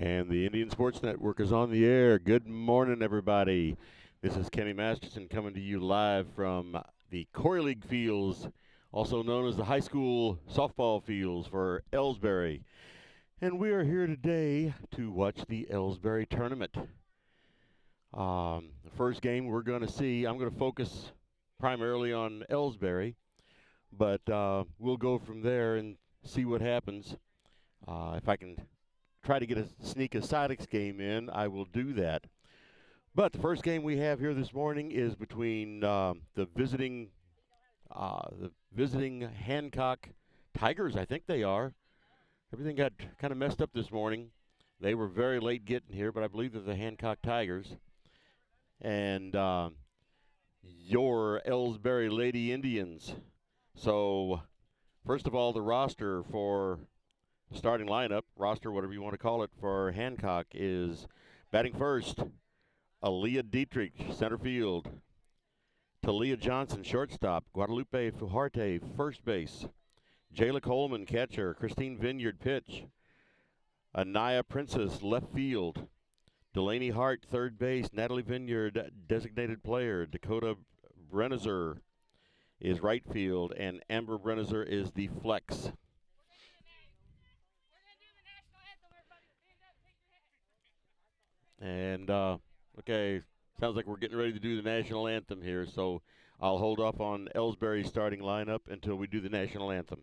And the Indian Sports Network is on the air. Good morning, everybody. This is Kenny Masterson coming to you live from the Corey League fields, also known as the high school softball fields for Elsberry. And we are here today to watch the Elsberry tournament. The first game we're going to see, I'm going to focus primarily on Elsberry, but we'll go from there and see what happens. If I can try to sneak a Sidex game in, I will do that. But the first game we have here this morning is between the visiting Hancock Tigers, I think they are. Everything got kind of messed up this morning. They were very late getting here, but I believe they're the Hancock Tigers. And your Elsberry Lady Indians. So, first of all, the roster for starting lineup, roster, whatever you want to call it, for Hancock is batting first, Aaliyah Dietrich, center field. Talia Johnson, shortstop. Guadalupe Fujarte, first base. Jayla Coleman, catcher. Christine Vineyard, pitch. Anaya Princess, left field. Delaney Hart, third base. Natalie Vineyard, designated player. Dakota Brennizer is right field, and Amber Brennizer is the flex. And, okay, sounds like we're getting ready to do the national anthem here, so I'll hold off on Elsberry's starting lineup until we do the national anthem.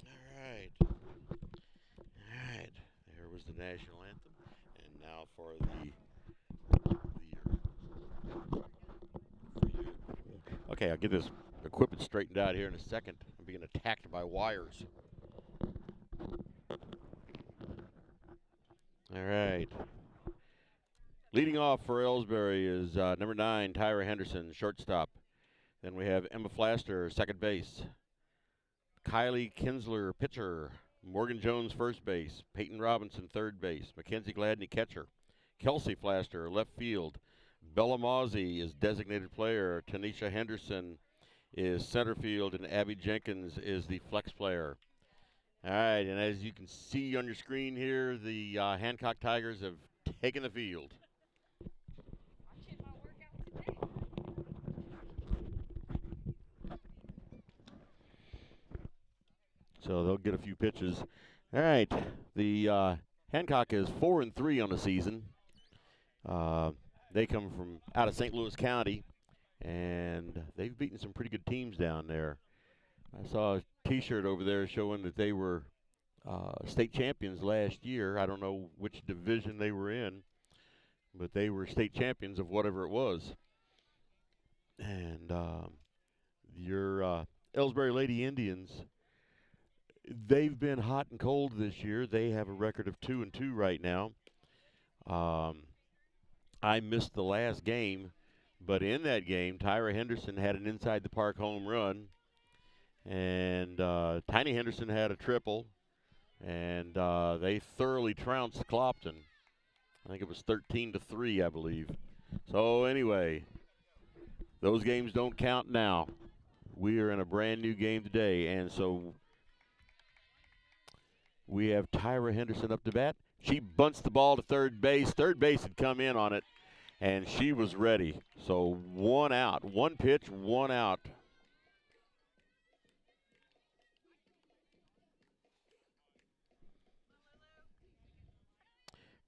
All right. There was the national anthem. And now for okay, I'll get this equipment straightened out here in a second. I'm being attacked by wires. All right. Leading off for Elsberry is number 9, Tyra Henderson, shortstop. Then we have Emma Flaster, second base. Kylie Kinsler, pitcher. Morgan Jones, first base. Peyton Robinson, third base. Mackenzie Gladney, catcher. Kelsey Flaster, left field. Bella Mozzie is designated player. Tanisha Henderson is center field, and Abby Jenkins is the flex player. All right, and as you can see on your screen here, the Hancock Tigers have taken the field. So they'll get a few pitches. All right, the Hancock is 4-3 on the season. They come from out of St. Louis County, and they've beaten some pretty good teams down there. I saw a T-shirt over there showing that they were state champions last year. I don't know which division they were in, but they were state champions of whatever it was. And your Elsberry Lady Indians, they've been hot and cold this year. They have a record of 2-2 right now. I missed the last game, but in that game, Tyra Henderson had an inside the park home run, and Tiny Henderson had a triple, and they thoroughly trounced Clopton. I think it was 13-3, I believe. So anyway, those games don't count now. We are in a brand new game today, and so we have Tyra Henderson up to bat. She bunts the ball to third base. Third base had come in on it, And she was ready. So 1 out. 1 pitch, 1 out.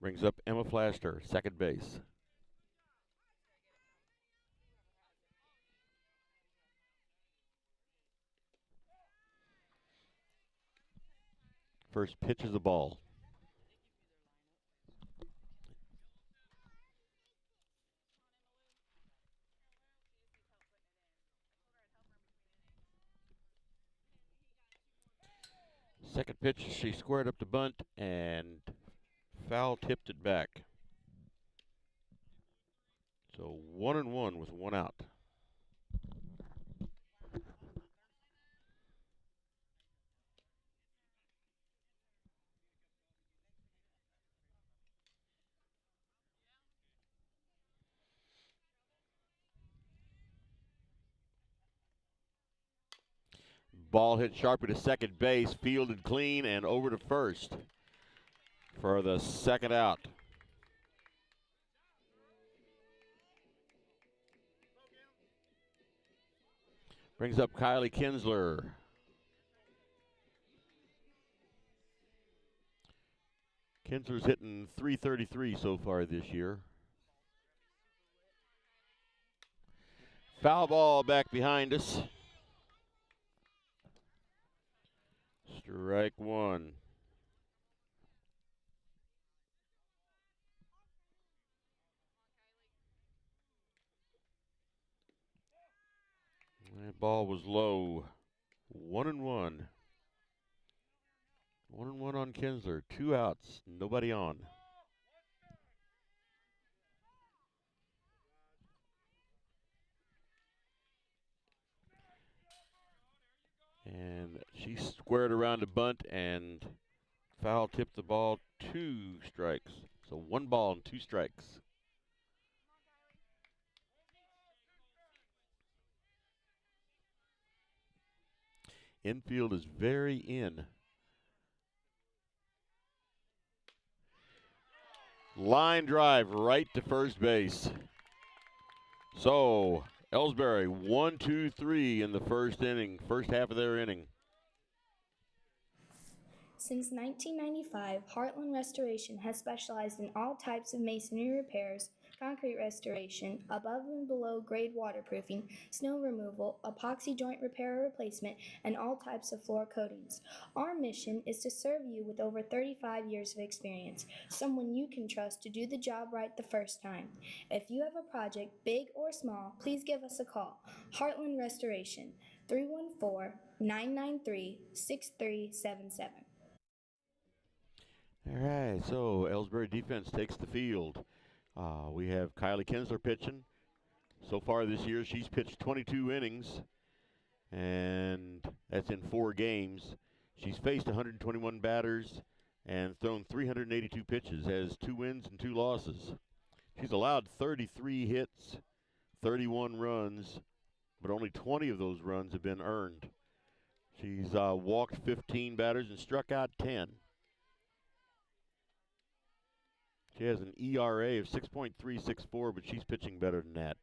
Brings up Emma Flaster, second base. First pitch is the ball. Second pitch, she squared up the bunt and foul tipped it back. So 1-1 with 1 out. Ball hit sharply to second base, fielded clean, and over to first for the second out. Brings up Kylie Kinsler. Kinsler's hitting .333 so far this year. Foul ball back behind us. Strike 1. That ball was low. 1-1. 1-1 on Kinsler. 2 outs. Nobody on. And she squared around a bunt and foul tipped the ball. 2 strikes. So 1 ball and 2 strikes. Infield is very in. Line drive right to first base. So Elsberry 1, 2, 3 in the first inning, first half of their inning. Since 1995, Heartland Restoration has specialized in all types of masonry repairs, concrete restoration, above and below grade waterproofing, snow removal, epoxy joint repair or replacement, and all types of floor coatings. Our mission is to serve you with over 35 years of experience, someone you can trust to do the job right the first time. If you have a project, big or small, please give us a call. Heartland Restoration, 314-993-6377. All right, so Elsberry defense takes the field. We have Kylie Kinsler pitching. So far this year, she's pitched 22 innings, and that's in 4 games. She's faced 121 batters and thrown 382 pitches, has 2 wins and 2 losses. She's allowed 33 hits, 31 runs, but only 20 of those runs have been earned. She's walked 15 batters and struck out 10. She has an ERA of 6.364, but she's pitching better than that.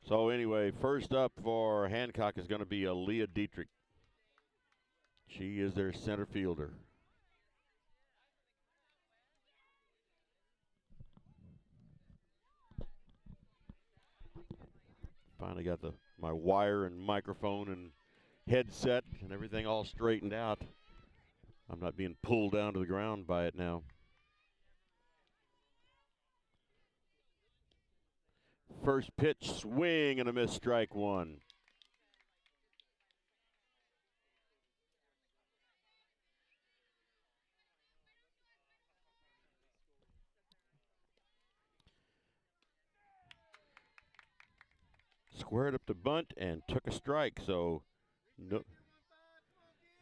So anyway, first up for Hancock is going to be Leah Dietrich. She is their center fielder. Finally got my wire and microphone and headset and everything all straightened out. I'm not being pulled down to the ground by it now. First pitch, swing and a miss, strike 1. Squared up the bunt and took a strike, so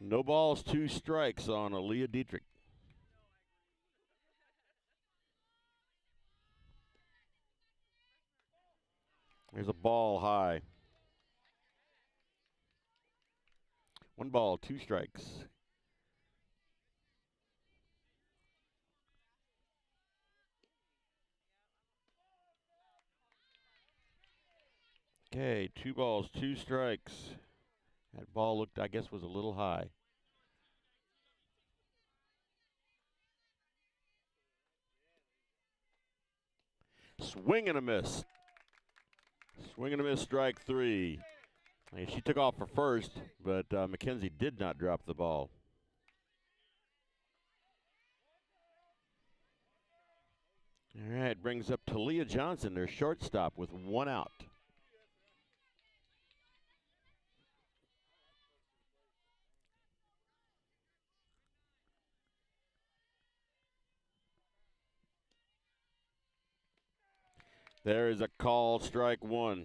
no balls, 2 strikes on Leah Dietrich. There's a ball high. 1 ball, 2 strikes. Okay, 2 balls, 2 strikes. That ball looked, I guess, was a little high. Swing and a miss. Swing and a miss, strike 3. And she took off for first, but Mackenzie did not drop the ball. All right, brings up Talia Johnson, their shortstop, with 1 out. There is a call, strike 1.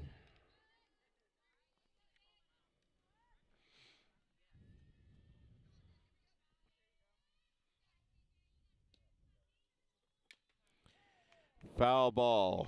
Foul ball.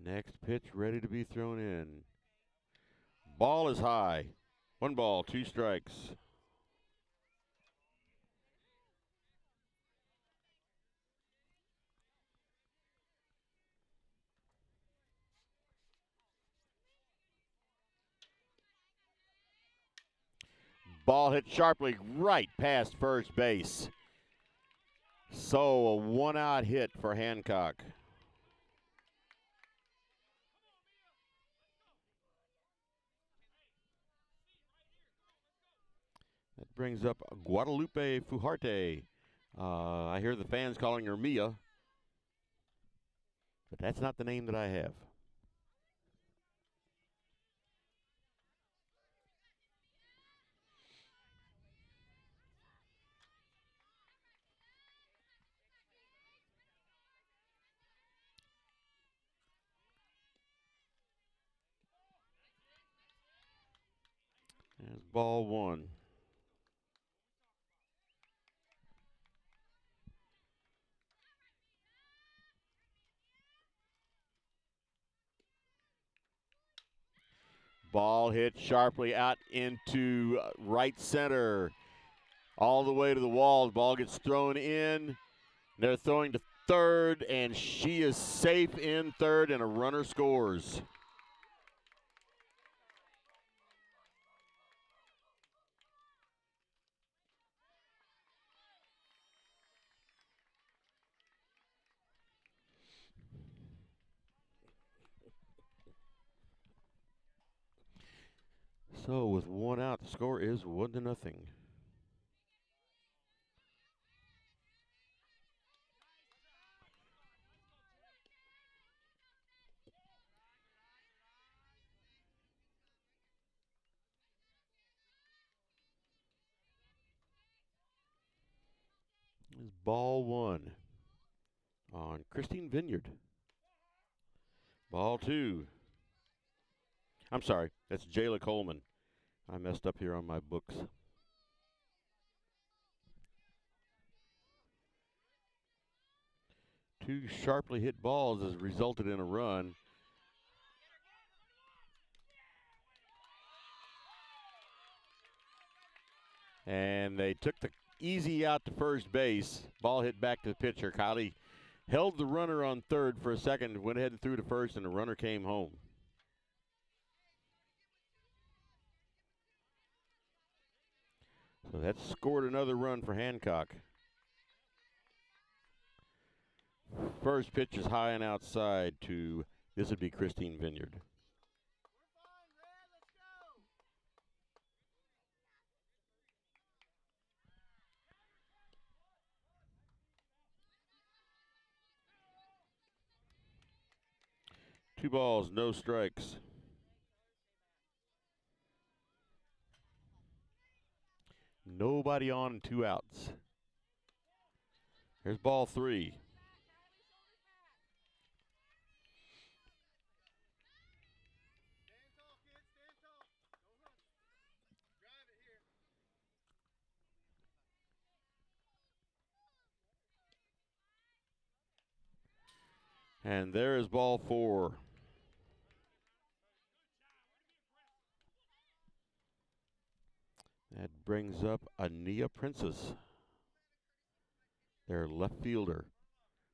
Next pitch ready to be thrown in. Ball is high. 1 ball, 2 strikes. Ball hit sharply right past first base. So a 1 out hit for Hancock. That brings up Guadalupe Fujarte. I hear the fans calling her Mia, but that's not the name that I have. There's ball 1. Ball hit sharply out into right center. All the way to the wall. The ball gets thrown in. They're throwing to third, and she is safe in third, and a runner scores. So with 1 out, the score is 1-0. Is ball 1 on Christine Vineyard. Ball 2. I'm sorry, that's Jayla Coleman. I messed up here on my books. 2 sharply hit balls has resulted in a run. And they took the easy out to first base. Ball hit back to the pitcher. Kylie held the runner on third for a second, went ahead and threw to first, and the runner came home. So that scored another run for Hancock. First pitch is high and outside to, this would be Christine Vineyard. Two balls, no strikes. Nobody on, 2 outs. Here's ball 3. And there is ball 4. That brings up Ania Princess, their left fielder,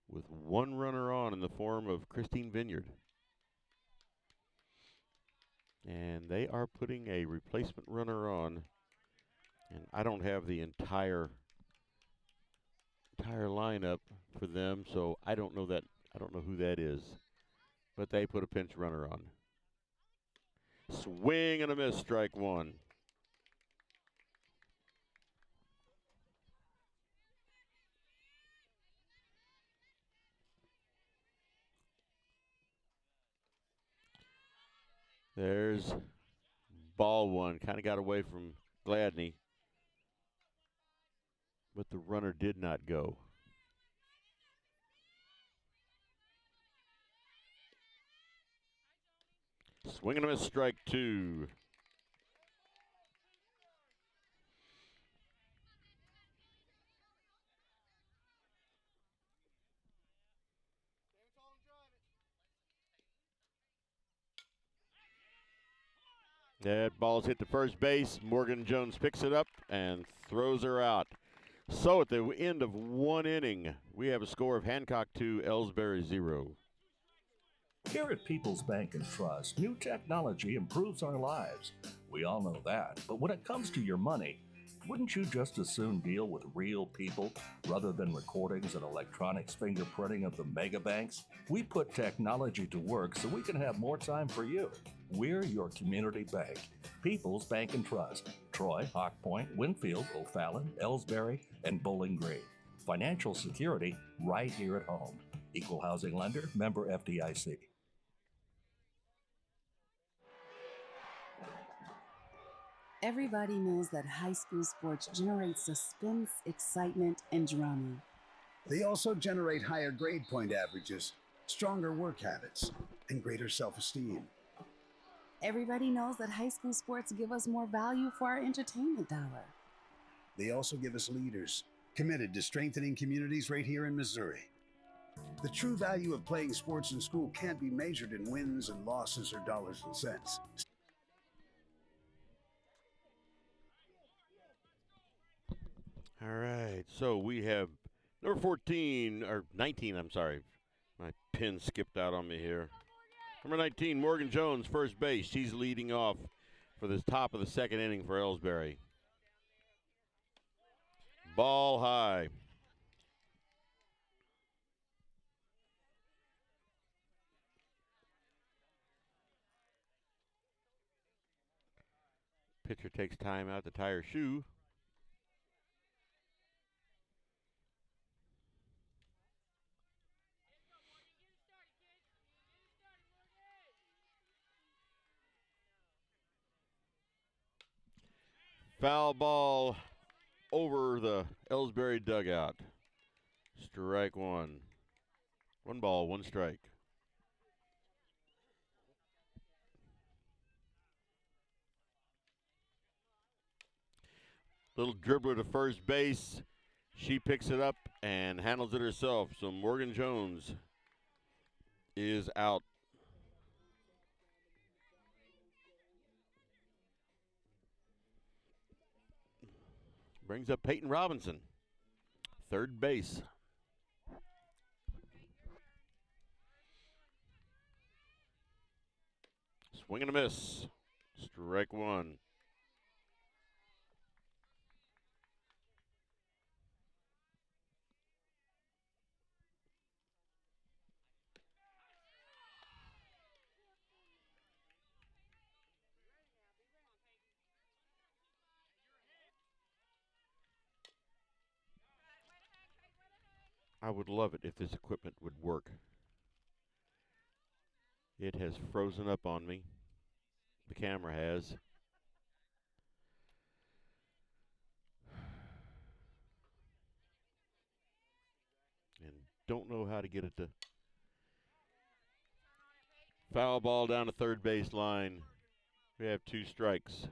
with one runner on in the form of Christine Vineyard. And they are putting a replacement runner on. And I don't have the entire lineup for them, so I don't know who that is. But they put a pinch runner on. Swing and a miss, strike 1. There's ball 1. Kind of got away from Gladney, but the runner did not go. Swing and a miss, strike 2. That ball's hit to first base. Morgan Jones picks it up and throws her out. So at the end of 1 inning, we have a score of Hancock 2, Elsberry 0. Here at People's Bank and Trust, new technology improves our lives. We all know that. But when it comes to your money, wouldn't you just as soon deal with real people rather than recordings and electronics fingerprinting of the mega banks? We put technology to work so we can have more time for you. We're your community bank. People's Bank and Trust. Troy, Hawk Point, Winfield, O'Fallon, Elsberry, and Bowling Green. Financial security right here at home. Equal housing lender, member FDIC. Everybody knows that high school sports generate suspense, excitement, and drama. They also generate higher grade point averages, stronger work habits, and greater self-esteem. Everybody knows that high school sports give us more value for our entertainment dollar. They also give us leaders committed to strengthening communities right here in Missouri. The true value of playing sports in school can't be measured in wins and losses or dollars and cents. All right, so we have number 14, or 19, I'm sorry. My pin skipped out on me here. Number 19, Morgan Jones, first base. She's leading off for the top of the second inning for Elsberry. Ball high. Pitcher takes time out to tie her shoe. Foul ball over the Elsberry dugout. Strike 1. 1 ball, 1 strike. Little dribbler to first base. She picks it up and handles it herself. So Morgan Jones is out. Brings up Peyton Robinson, third base. Swing and a miss. Strike 1. I would love it if this equipment would work. It has frozen up on me. The camera has. And don't know how to get it to. Foul ball down the third base line. We have 2 strikes.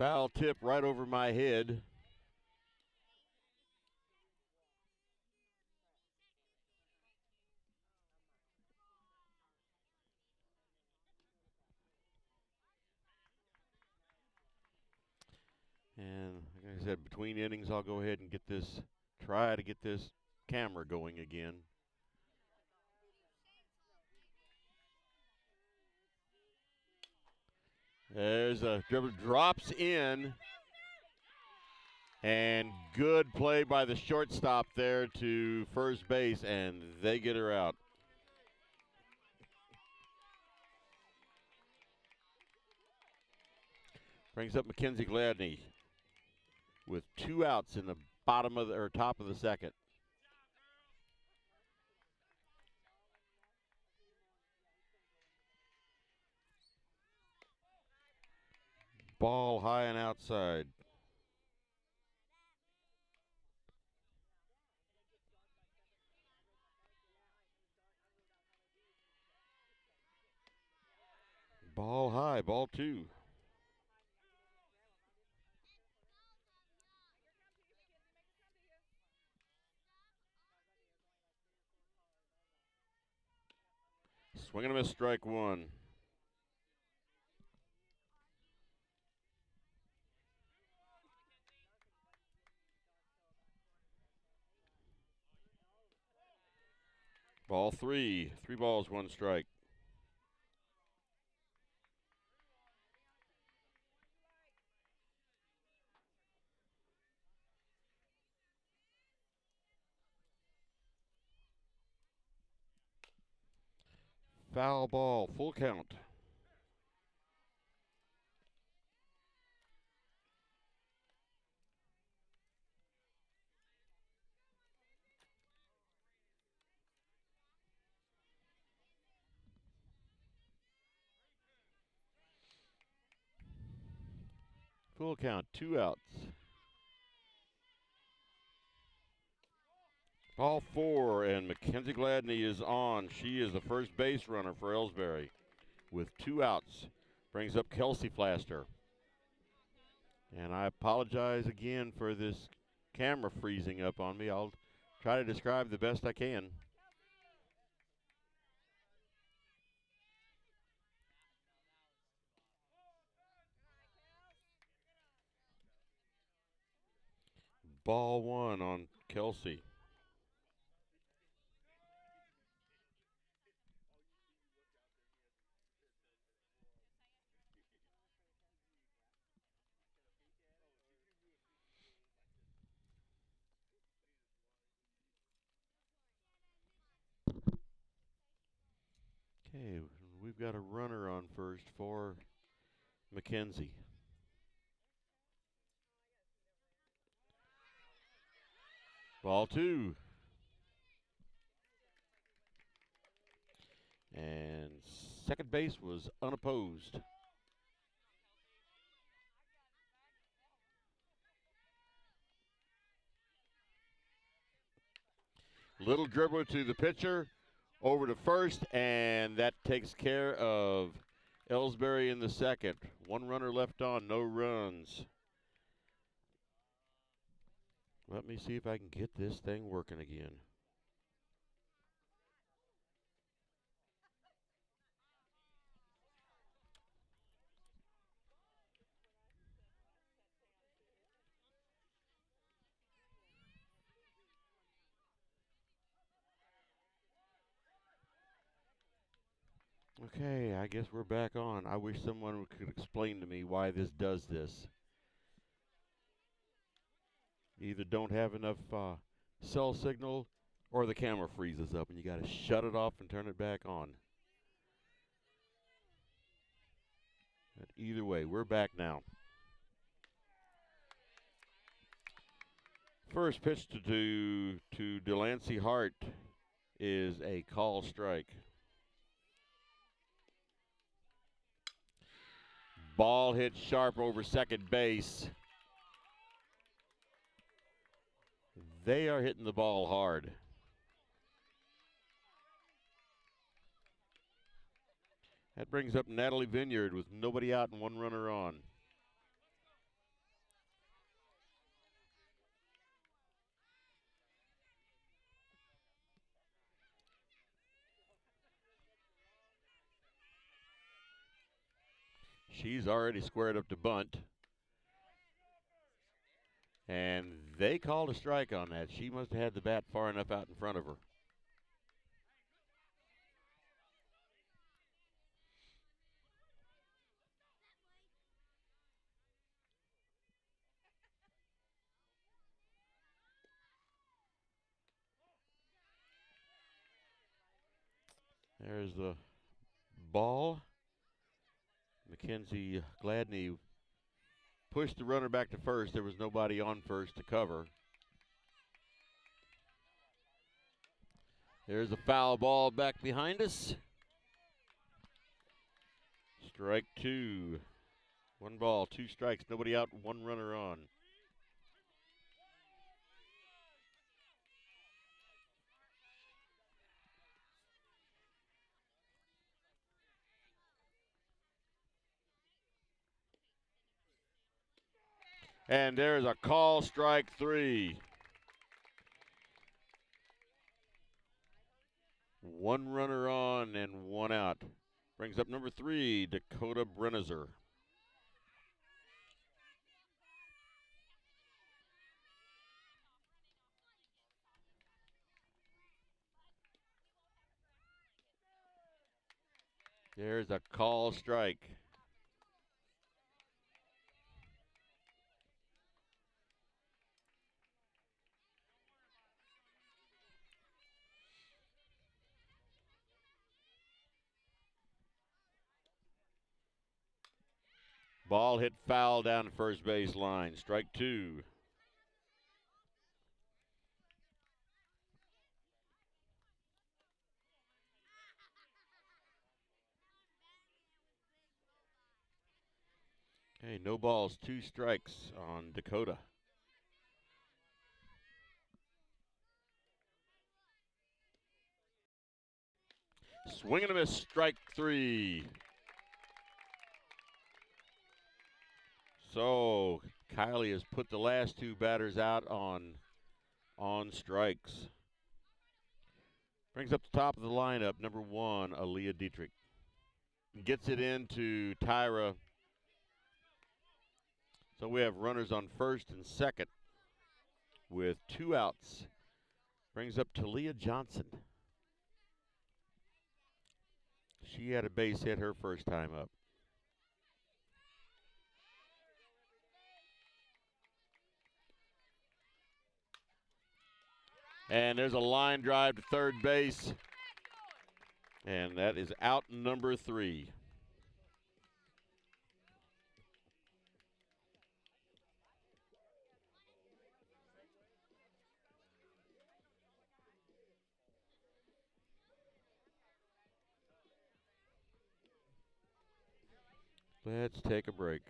Foul tip right over my head. And like I said, between innings, I'll go ahead and try to get this camera going again. There's a dribble, drops in, and good play by the shortstop there to first base, and they get her out. Brings up Mackenzie Gladney with 2 outs in the top of the second. Ball high and outside. Ball high, ball 2. Swing and a miss, strike 1. Ball 3. 3 balls, 1 strike. Foul ball, full count. Full count, 2 outs. Ball 4, and Mackenzie Gladney is on. She is the first base runner for Elsberry with 2 outs. Brings up Kelsey Flaster. And I apologize again for this camera freezing up on me. I'll try to describe the best I can. Ball 1 on Kelsey. Okay, we've got a runner on first for Mackenzie. Ball 2. And second base was unopposed. Little dribbler to the pitcher, over to first, and that takes care of Elsberry in the second. 1 runner left on, no runs. Let me see if I can get this thing working again. Okay, I guess we're back on. I wish someone could explain to me why this does this. Either don't have enough cell signal or the camera freezes up and you got to shut it off and turn it back on. But either way, we're back now. First pitch to Delancey Hart is a call strike. Ball hit sharp over second base. They are hitting the ball hard. That brings up Natalie Vineyard with nobody out and 1 runner on. She's already squared up to bunt. And they called a strike on that. She must have had the bat far enough out in front of her. There's the ball. Mackenzie Gladney pushed the runner back to first. There was nobody on first to cover. There's a foul ball back behind us. Strike two. 1 ball, 2 strikes, nobody out, 1 runner on. And there's a call, strike 3. 1 runner on and 1 out. Brings up number 3, Dakota Brennizer. There's a call, strike. Ball hit foul down the first base line. Strike 2. Hey, no balls, 2 strikes on Dakota. Swing and a miss, strike 3. So Kylie has put the last 2 batters out on strikes. Brings up the top of the lineup, number 1, Aaliyah Dietrich. Gets it into Tyra. So we have runners on first and second with 2 outs. Brings up Talia Johnson. She had a base hit her first time up. And there's a line drive to third base. And that is out number 3. Let's take a break.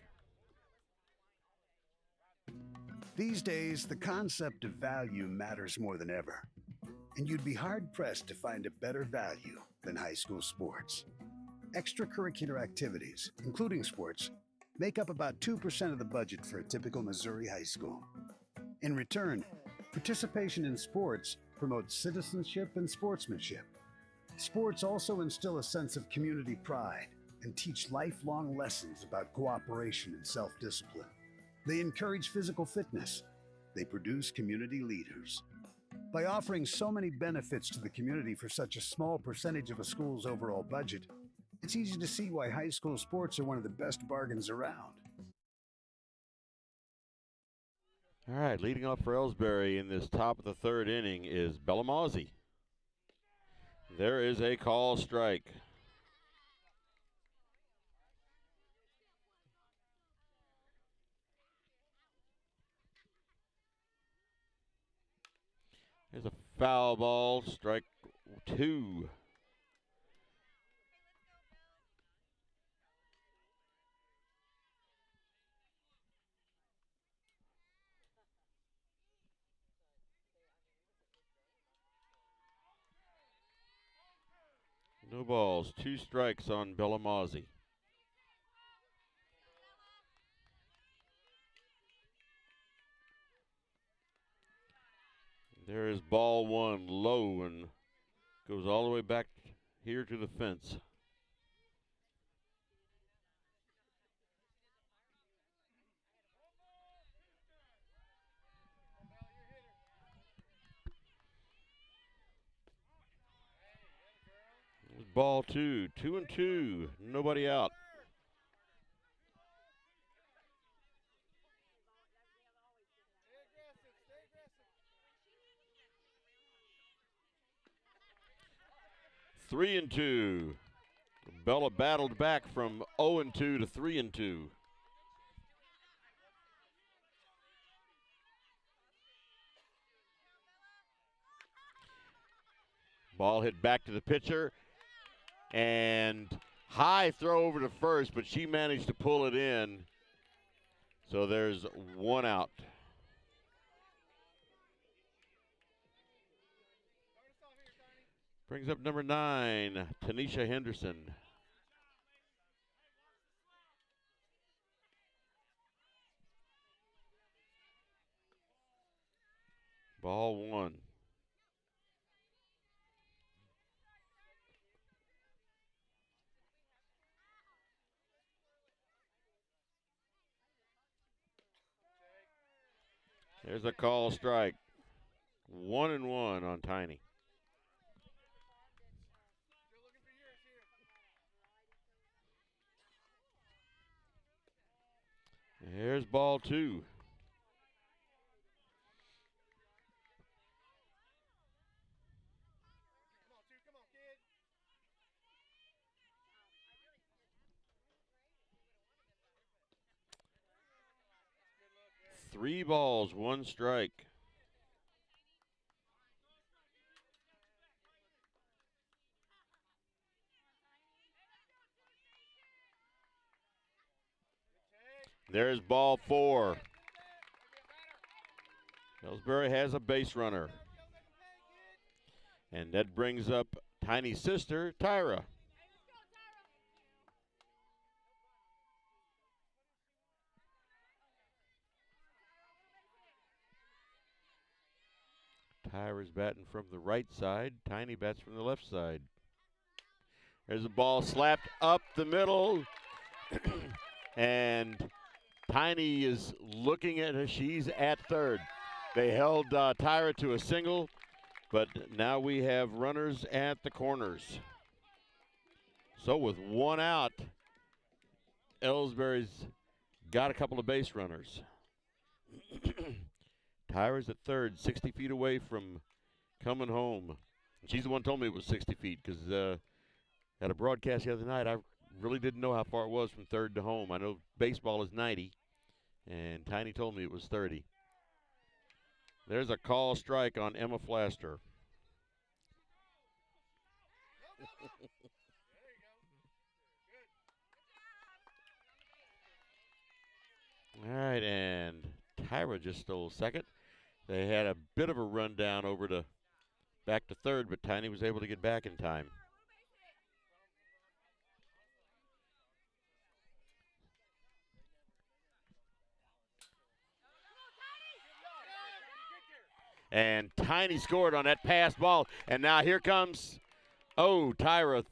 These days, the concept of value matters more than ever. And you'd be hard-pressed to find a better value than high school sports. Extracurricular activities, including sports, make up about 2% of the budget for a typical Missouri high school. In return, participation in sports promotes citizenship and sportsmanship. Sports also instill a sense of community pride and teach lifelong lessons about cooperation and self-discipline. They encourage physical fitness. They produce community leaders. By offering so many benefits to the community for such a small percentage of a school's overall budget, it's easy to see why high school sports are one of the best bargains around. All right, leading off for Elsberry in this top of the 3rd inning is Bellamazzi. There is a call, strike. There's a foul ball, strike 2. No balls, 2 strikes on Bellamazzi. There is ball 1, low, and goes all the way back here to the fence. ball two. 2-2. Nobody out. Three and two. Bella battled back from 0-2 to 3-2. Ball hit back to the pitcher, and high throw over to first, but she managed to pull it in. So there's one out. Brings up number 9, Tanisha Henderson. Ball one. There's a call strike. 1-1 on Tiny. Here's ball two. Three balls, one strike. There's ball four. Elsberry has a base runner. And that brings up Tiny's sister, Tyra. Tyra's batting from the right side. Tiny bats from the left side. There's a ball slapped up the middle. And Tiny is looking at her. She's at third. They held Tyra to a single, but now we have runners at the corners. So with one out, Elsberry's got a couple of base runners. Tyra's at third, 60 feet away from coming home. She's the one who told me it was 60 feet because at a broadcast the other night, I really didn't know how far it was from third to home. I know baseball is 90, and Tiny told me it was 30. There's a call strike on Emma Flaster. All right, and Tyra just stole second. They had a bit of a rundown over to back to third, but Tiny was able to get back in time. And Tiny scored on that pass ball. And now here comes, Tyra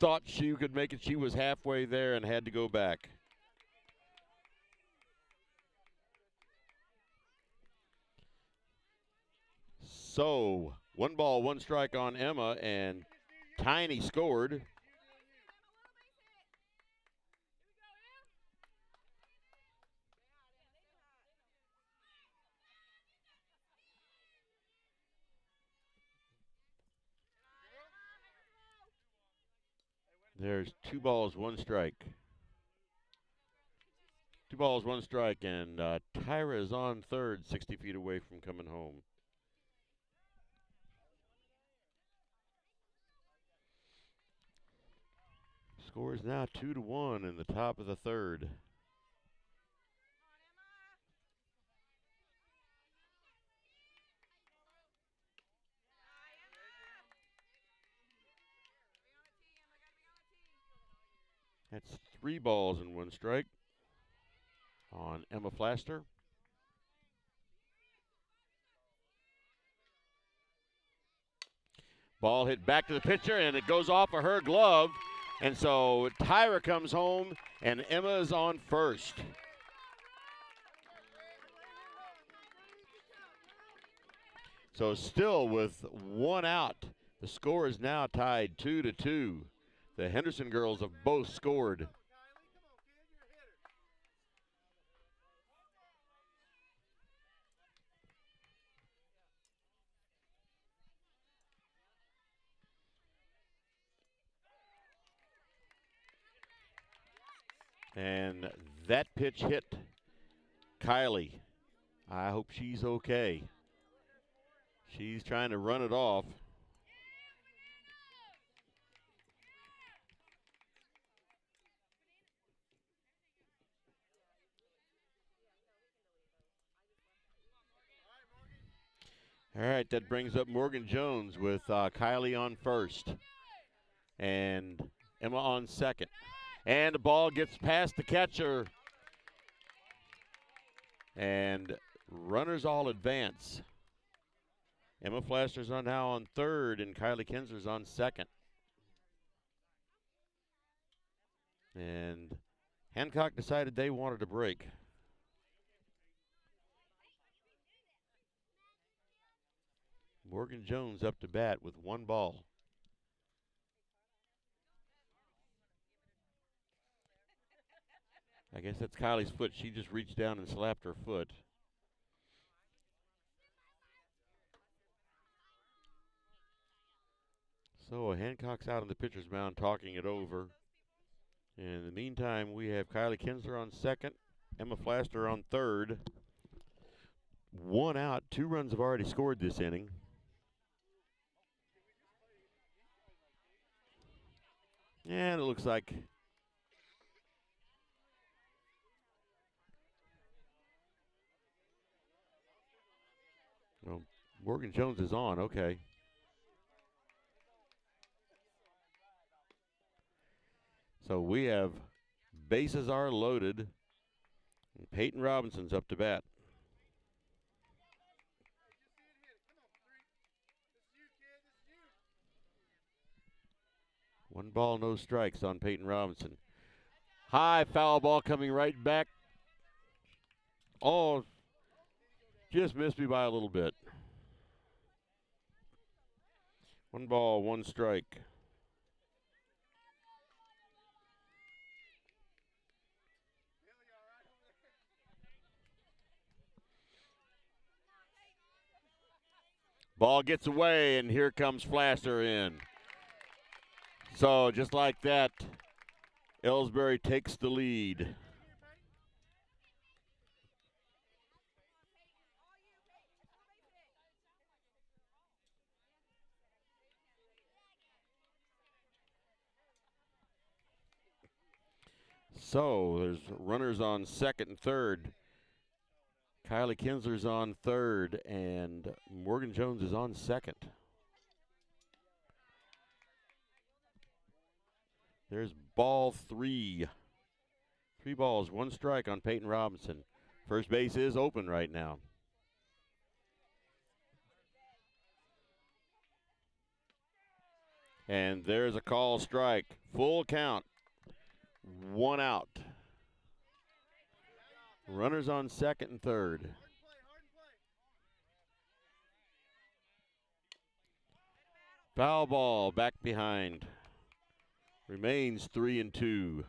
thought she could make it. She was halfway there and had to go back. So, one ball, one strike on Emma, and Tiny scored. There's 2 balls, 1 strike. 2 balls, 1 strike, and Tyra is on third, 60 feet away from coming home. Score is now 2-1 in the top of the third. That's 3 balls and 1 strike on Emma Flaster. Ball hit back to the pitcher, and it goes off of her glove. And so Tyra comes home, and Emma is on first. So still with one out, The score is now tied 2-2. The Henderson girls have both scored. And that pitch hit Kylie. I hope she's okay. She's trying to run it off. All right, that brings up Morgan Jones with Kylie on first and Emma on second. And the ball gets past the catcher. And runners all advance. Emma Flaster's on now on third, and Kylie Kinsler's on second. And Hancock decided they wanted a break. Morgan Jones up to bat with one ball. I guess that's Kylie's foot. She just reached down and slapped her foot. So Hancock's out on the pitcher's mound talking it over. In the meantime, we have Kylie Kinsler on second, Emma Flaster on third. One out, 2 runs have already scored this inning. And it looks like Morgan Jones is on, okay. So we have bases are loaded. And Peyton Robinson's up to bat. One ball, no strikes on Peyton Robinson. High foul ball coming right back. Oh, just missed me by a little bit. One ball, one strike. Ball gets away, and here comes Flasser in. So just like that, Elsberry takes the lead. So there's runners on second and third. Kylie Kinsler's on third, and Morgan Jones is on second. There's ball 3. 3 balls, 1 strike on Peyton Robinson. First base is open right now. And there's a call strike. Full count. 1 out. Runners on second and third. Foul ball back behind. Remains 3-2.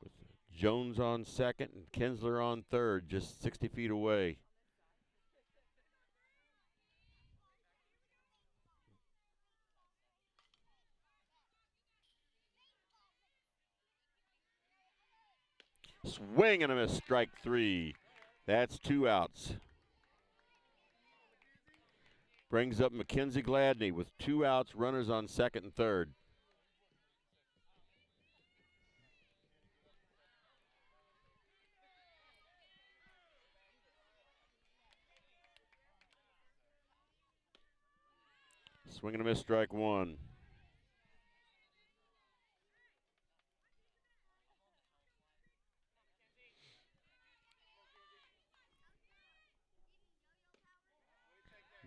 With Jones on second and Kinsler on third, just 60 feet away. Swing and a miss, strike 3. That's 2 outs. Brings up Mackenzie Gladney with 2 outs, runners on second and third. Swing and a miss, strike 1.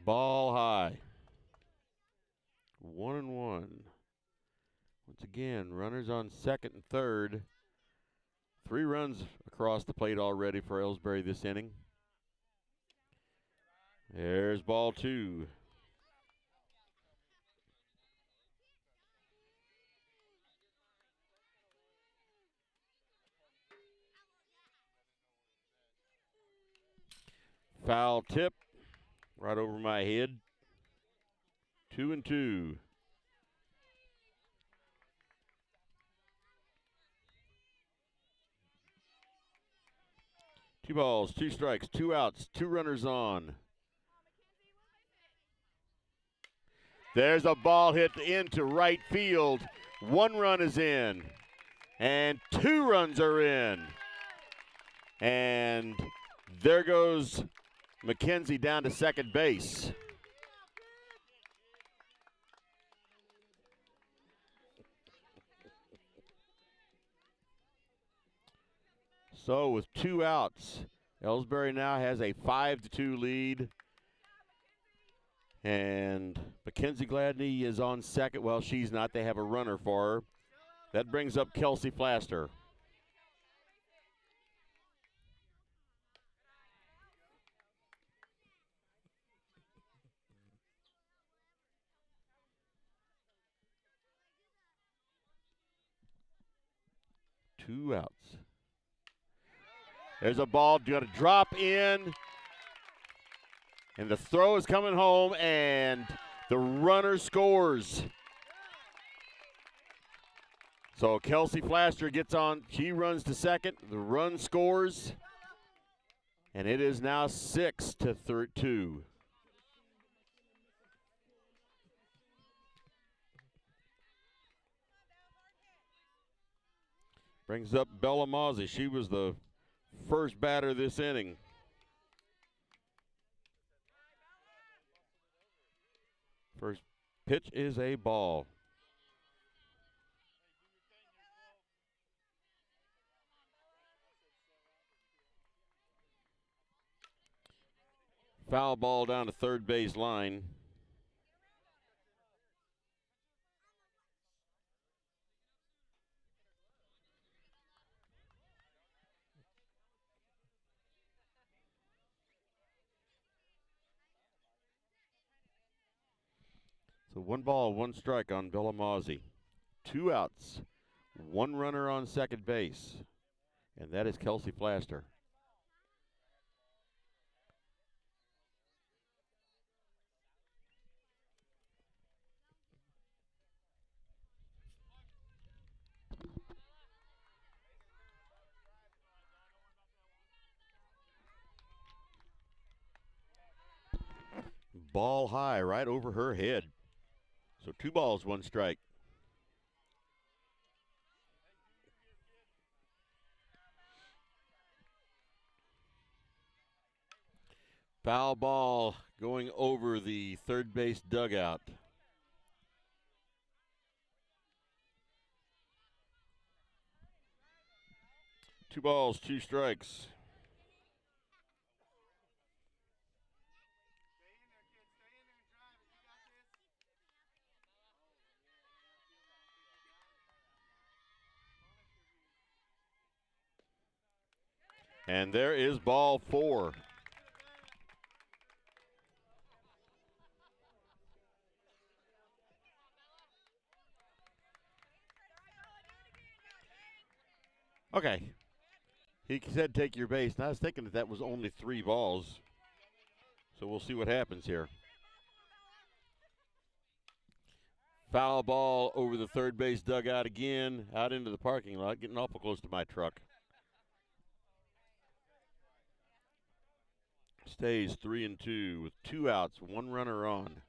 Ball high. 1-1. Once again, runners on second and third. 3 runs across the plate already for Elsberry this inning. There's ball 2. Foul tip right over my head. 2-2. Two balls, two strikes, two outs, two runners on. There's a ball hit into right field. One run is in, and two runs are in. And there goes McKenzie down to second base. So with two outs, Elsberry now has a 5-2 lead. And Mackenzie Gladney is on second. Well, she's not. They have a runner for her. That brings up Kelsey Flaster. Two outs. There's a ball going to drop in. And the throw is coming home, and the runner scores. So Kelsey Flaster gets on. She runs to second. The run scores. And it is now 6-2. Brings up Bella Mozzie. She was the first batter this inning. First pitch is a ball. Foul ball down to third base line. So one ball, one strike on Bella Mozzie. Two outs, one runner on second base, and that is Kelsey Flaster. Ball high right over her head. So two balls, one strike. Foul ball going over the third base dugout. Two balls, two strikes. And there is ball four. Okay. He said take your base. And I was thinking that was only three balls. So we'll see what happens here. Foul ball over the third base dugout again, out into the parking lot, getting awful close to my truck. Stays 3-2 with two outs, one runner on.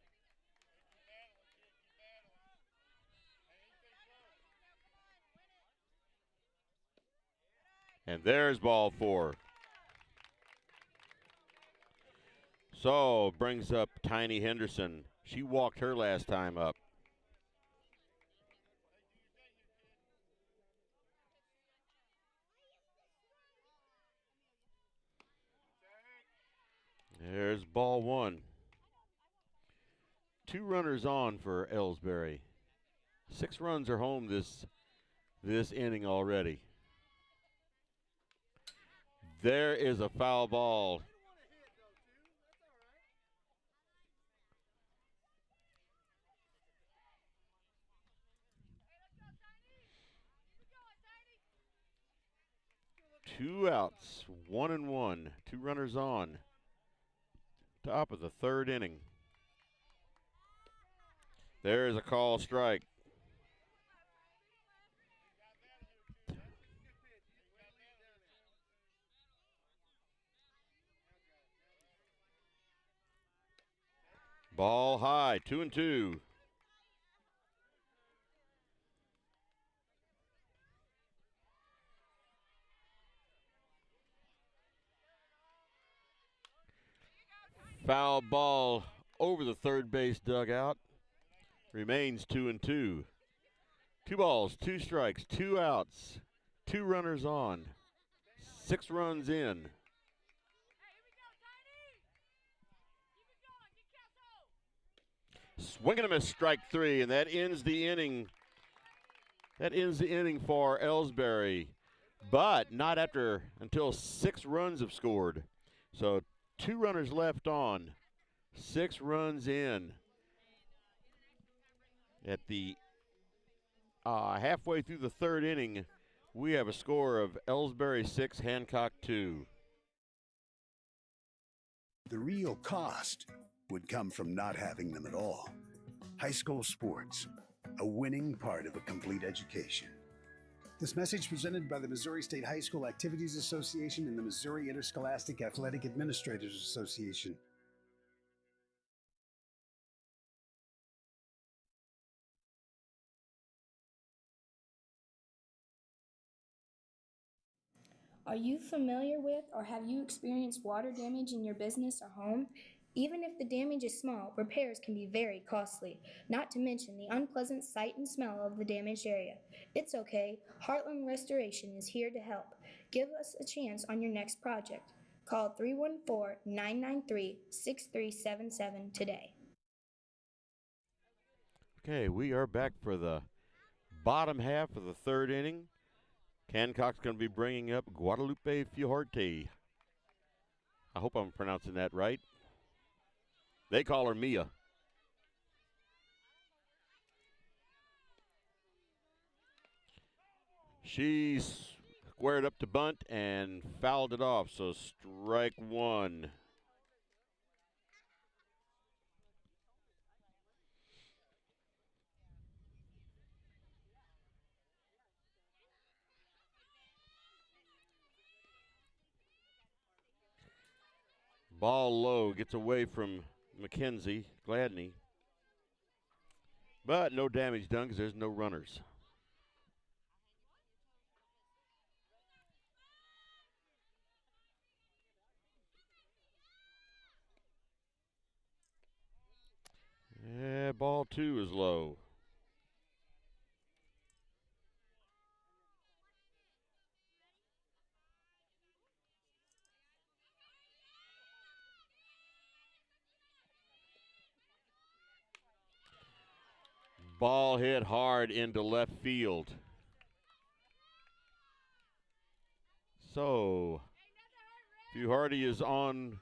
And there's ball four. So brings up Tiny Henderson. She walked her last time up. There's ball one. Two runners on for Elsberry. 6 runs are home this inning already. There is a foul ball. Two outs, 1-1, two runners on. Top of the third inning. There's a call strike. Ball high, 2-2. Foul ball over the third base dugout. Remains 2-2. 2 balls, 2 strikes, 2 outs, 2 runners on, 6 runs in. Swing and a miss, strike 3, and that ends the inning. That ends the inning for Elsberry, but not until 6 runs have scored. So 2 runners left on, 6 runs in. At the halfway through the third inning, we have a score of Elsberry 6, Hancock 2. The real cost would come from not having them at all. High school sports, a winning part of a complete education. This message presented by the Missouri State High School Activities Association and the Missouri Interscholastic Athletic Administrators Association. Are you familiar with or have you experienced water damage in your business or home? Even if the damage is small, repairs can be very costly, not to mention the unpleasant sight and smell of the damaged area. It's okay, Heartland Restoration is here to help. Give us a chance on your next project. Call 314-993-6377 today. Okay, we are back for the bottom half of the third inning. Hancock's going to be bringing up Guadalupe Fiorte. I hope I'm pronouncing that right. They call her Mia. She squared up to bunt and fouled it off, so strike 1. Ball low, gets away from McKenzie, Gladney. But no damage done because there's no runners. Yeah, ball 2 is low. Ball hit hard into left field. So, Fiorte is on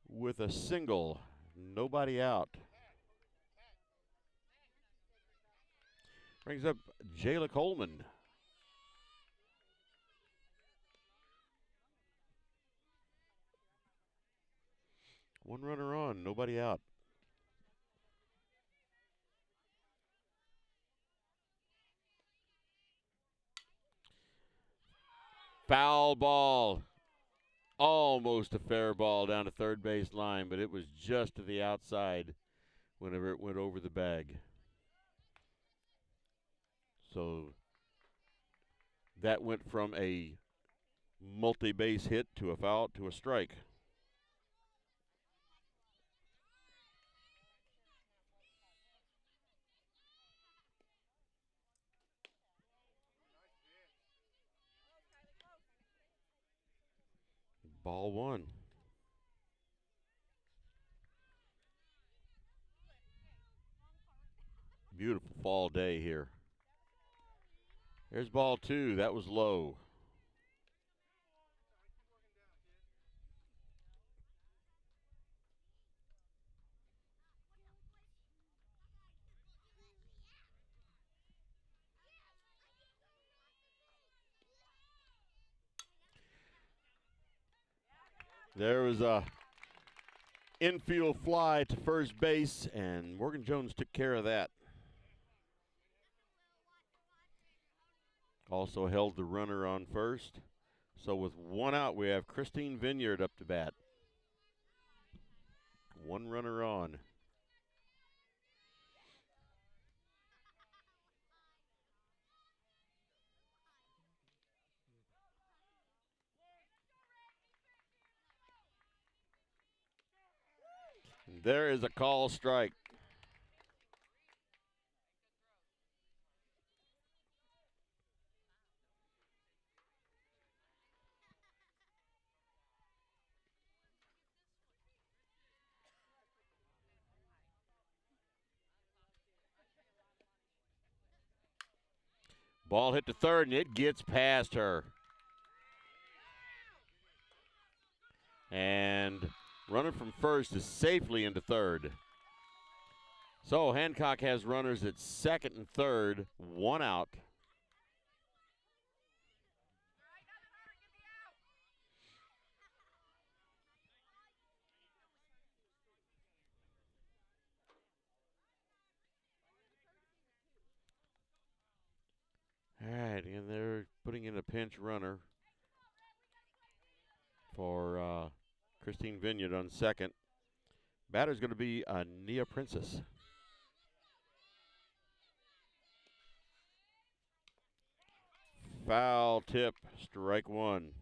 with a single. Nobody out. Brings up Jayla Coleman. One runner on, nobody out. Foul ball. Almost a fair ball down to third base line, but it was just to the outside whenever it went over the bag. So that went from a multi-base hit to a foul to a strike. Ball 1. Beautiful fall day here. There's ball 2. That was low. There was a infield fly to first base, and Morgan Jones took care of that. Also held the runner on first. So with one out, we have Christine Vineyard up to bat. One runner on. There is a call strike. Ball hit to third, and it gets past her. And runner from first is safely into third. So Hancock has runners at second and third, one out. All right, and they're putting in a pinch runner for Christine Vineyard on second. Batter's going to be Nia Princess. Foul tip, strike one.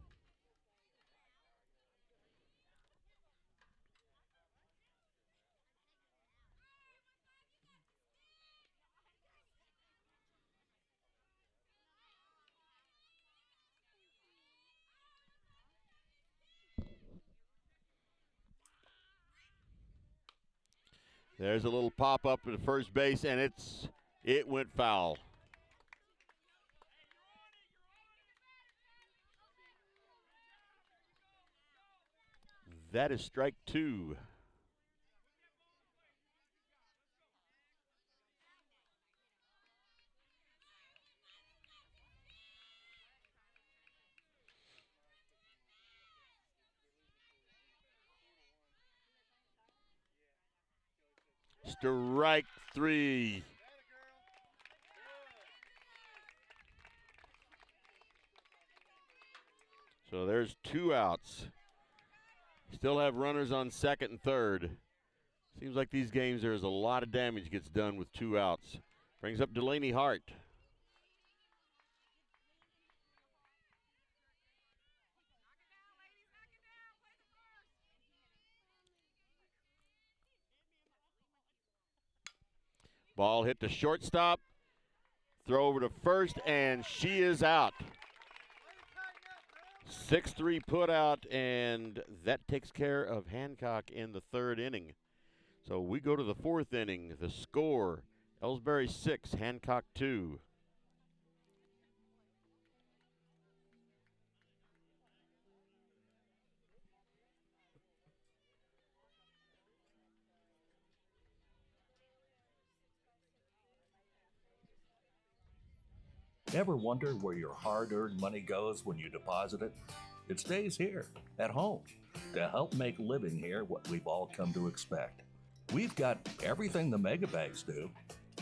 There's a little pop up at first base, and it went foul. That is strike two. Strike three. So there's two outs. Still have runners on second and third. Seems like these games there's a lot of damage gets done with two outs. Brings up Delaney Hart. Ball hit to shortstop. Throw over to first, and she is out. 6-3 put out, and that takes care of Hancock in the third inning. So we go to the fourth inning. The score, Elsberry 6, Hancock 2. Ever wonder where your hard-earned money goes when you deposit it? It stays here, at home, to help make living here what we've all come to expect. We've got everything the mega banks do,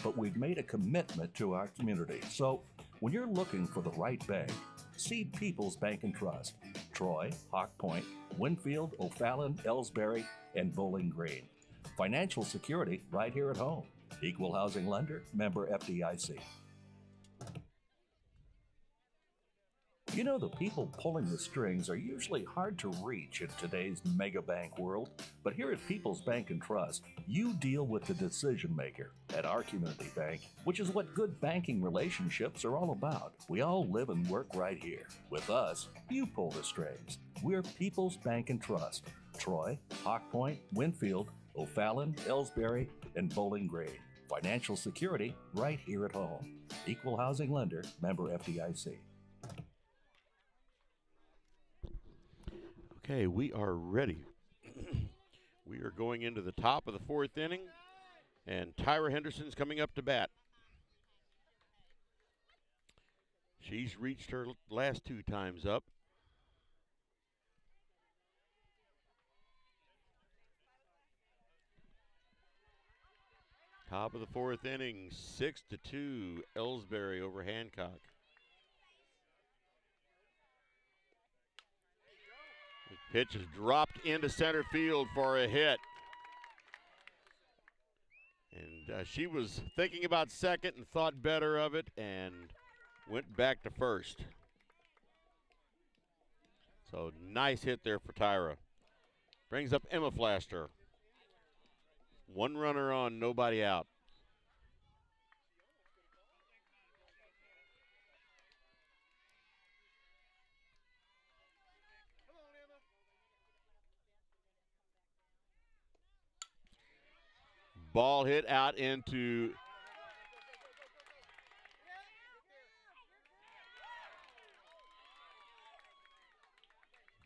but we've made a commitment to our community. So when you're looking for the right bank, see People's Bank and Trust, Troy, Hawk Point, Winfield, O'Fallon, Elsberry, and Bowling Green. Financial security right here at home. Equal housing lender, member FDIC. You know, the people pulling the strings are usually hard to reach in today's mega bank world, but here at People's Bank and Trust, you deal with the decision maker at our community bank, which is what good banking relationships are all about. We all live and work right here. With us, you pull the strings. We're People's Bank and Trust, Troy, Hawk Point, Winfield, O'Fallon, Elsberry, and Bowling Green. Financial security right here at home. Equal housing lender, member FDIC. Okay, we are ready. We are going into the top of the fourth inning, and Tyra Henderson's coming up to bat. She's reached her last two times up. Top of the fourth inning, 6-2, Elsberry over Hancock. The pitch is dropped into center field for a hit. And she was thinking about second and thought better of it and went back to first. So nice hit there for Tyra. Brings up Emma Flaster. One runner on, nobody out. Ball hit out into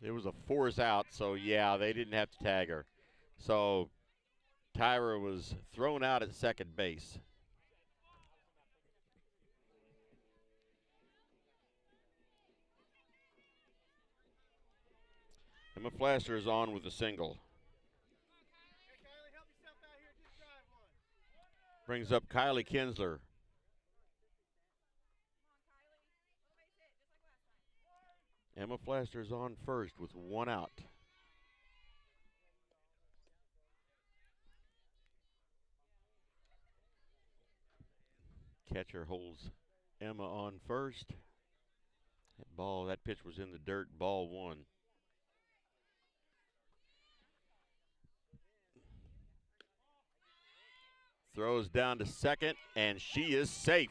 there was a force out, so yeah, they didn't have to tag her. So Tyra was thrown out at second base. Emma Flasher is on with a single. Brings up Kylie Kinsler. Emma Flaster is on first with one out. Catcher holds Emma on first. That pitch was in the dirt, ball one. Throws down to second, and she is safe.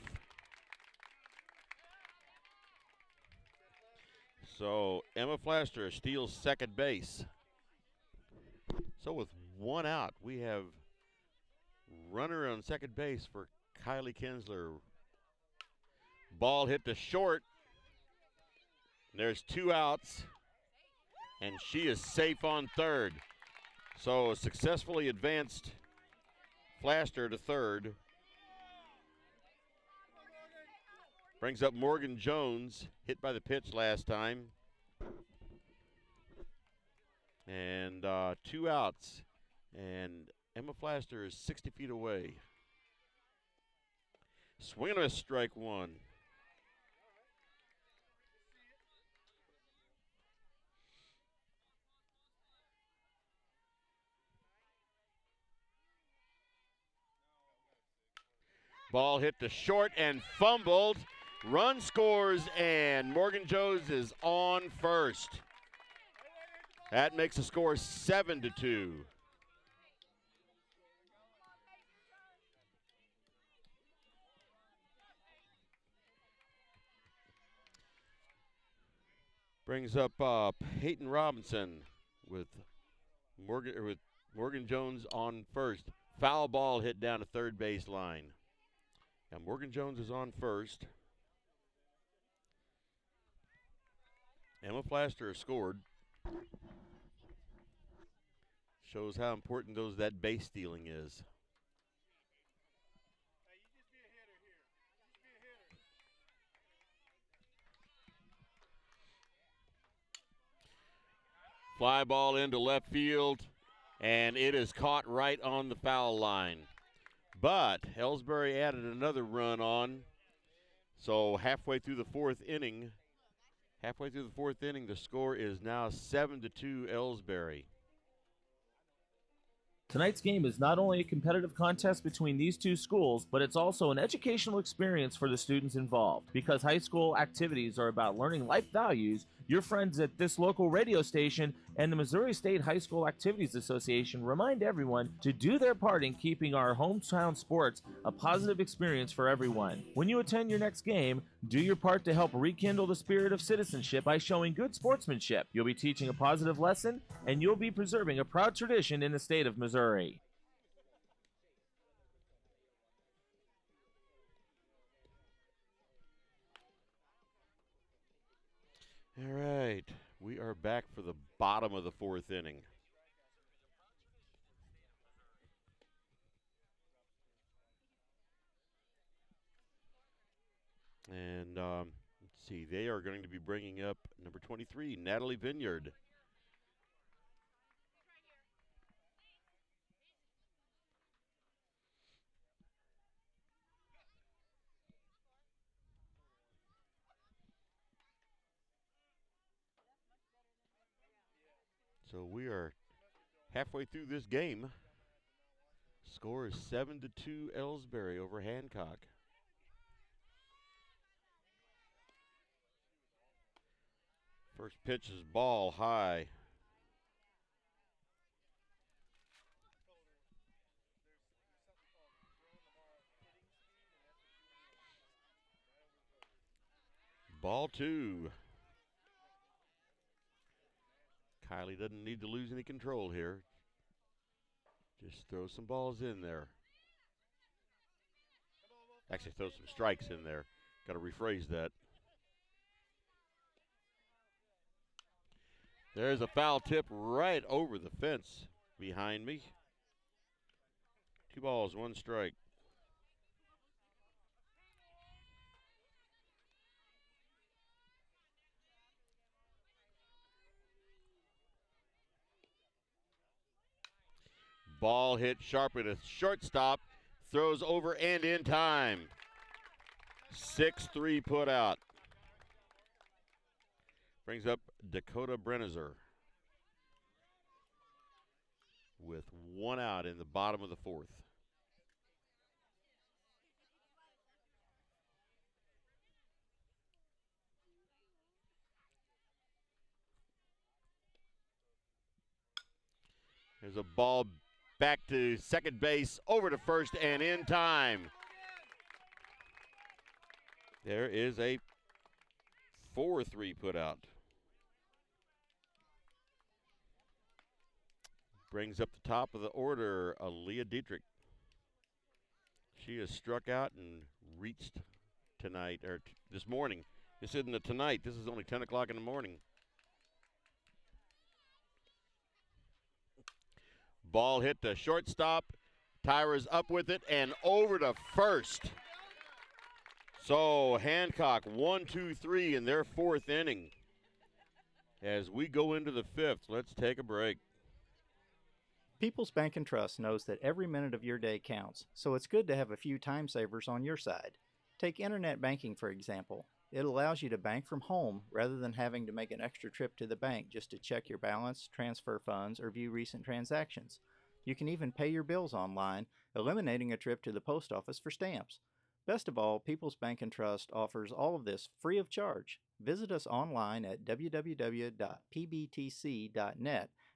So Emma Flaster steals second base. So with one out, we have runner on second base for Kylie Kinsler. Ball hit to short. There's two outs, and she is safe on third. So successfully advanced Flaster to third. Brings up Morgan Jones, hit by the pitch last time. And two outs. And Emma Flaster is 60 feet away. Swing and a strike one. Ball hit to short and fumbled. Run scores, and Morgan Jones is on first. That makes the score 7-2. Brings up Peyton Robinson with Morgan Jones on first. Foul ball hit down to third base line. Now Morgan Jones is on first. Emma Flaster has scored. Shows how important that base stealing is. Fly ball into left field, and it is caught right on the foul line. But Elsberry added another run on. So halfway through the fourth inning, the score is now 7-2 Elsberry. Tonight's game is not only a competitive contest between these two schools, but it's also an educational experience for the students involved. Because high school activities are about learning life values, your friends at this local radio station and the Missouri State High School Activities Association remind everyone to do their part in keeping our hometown sports a positive experience for everyone. When you attend your next game, do your part to help rekindle the spirit of citizenship by showing good sportsmanship. You'll be teaching a positive lesson, and you'll be preserving a proud tradition in the state of Missouri. All right, we are back for the bottom of the fourth inning. And let's see, they are going to be bringing up number 23, Natalie Vineyard. So we are halfway through this game. Score is 7-2 Elsberry over Hancock. First pitch is ball high. Ball 2. Kylie doesn't need to lose any control here. Just throw some balls in there. Actually, throw some strikes in there. Got to rephrase that. There's a foul tip right over the fence behind me. 2 balls, 1 strike. Ball hit sharply to shortstop. Throws over and in time. 6-3 put out. Brings up Dakota Brennizer with 1 out in the bottom of the 4th. There's a ball back to second base, over to first, and in time. There is a 4-3 put out. Brings up the top of the order, Aaliyah Dietrich. She has struck out and reached tonight, or this morning. This isn't a tonight. This is only 10 o'clock in the morning. Ball hit to shortstop. Tyra's up with it and over to first. So Hancock 1-2-3 in their 4th inning. As we go into the 5th, let's take a break. People's Bank and Trust knows that every minute of your day counts, so it's good to have a few time savers on your side. Take internet banking, for example. It allows you to bank from home rather than having to make an extra trip to the bank just to check your balance, transfer funds, or view recent transactions. You can even pay your bills online, eliminating a trip to the post office for stamps. Best of all, People's Bank and Trust offers all of this free of charge. Visit us online at www.pbtc.net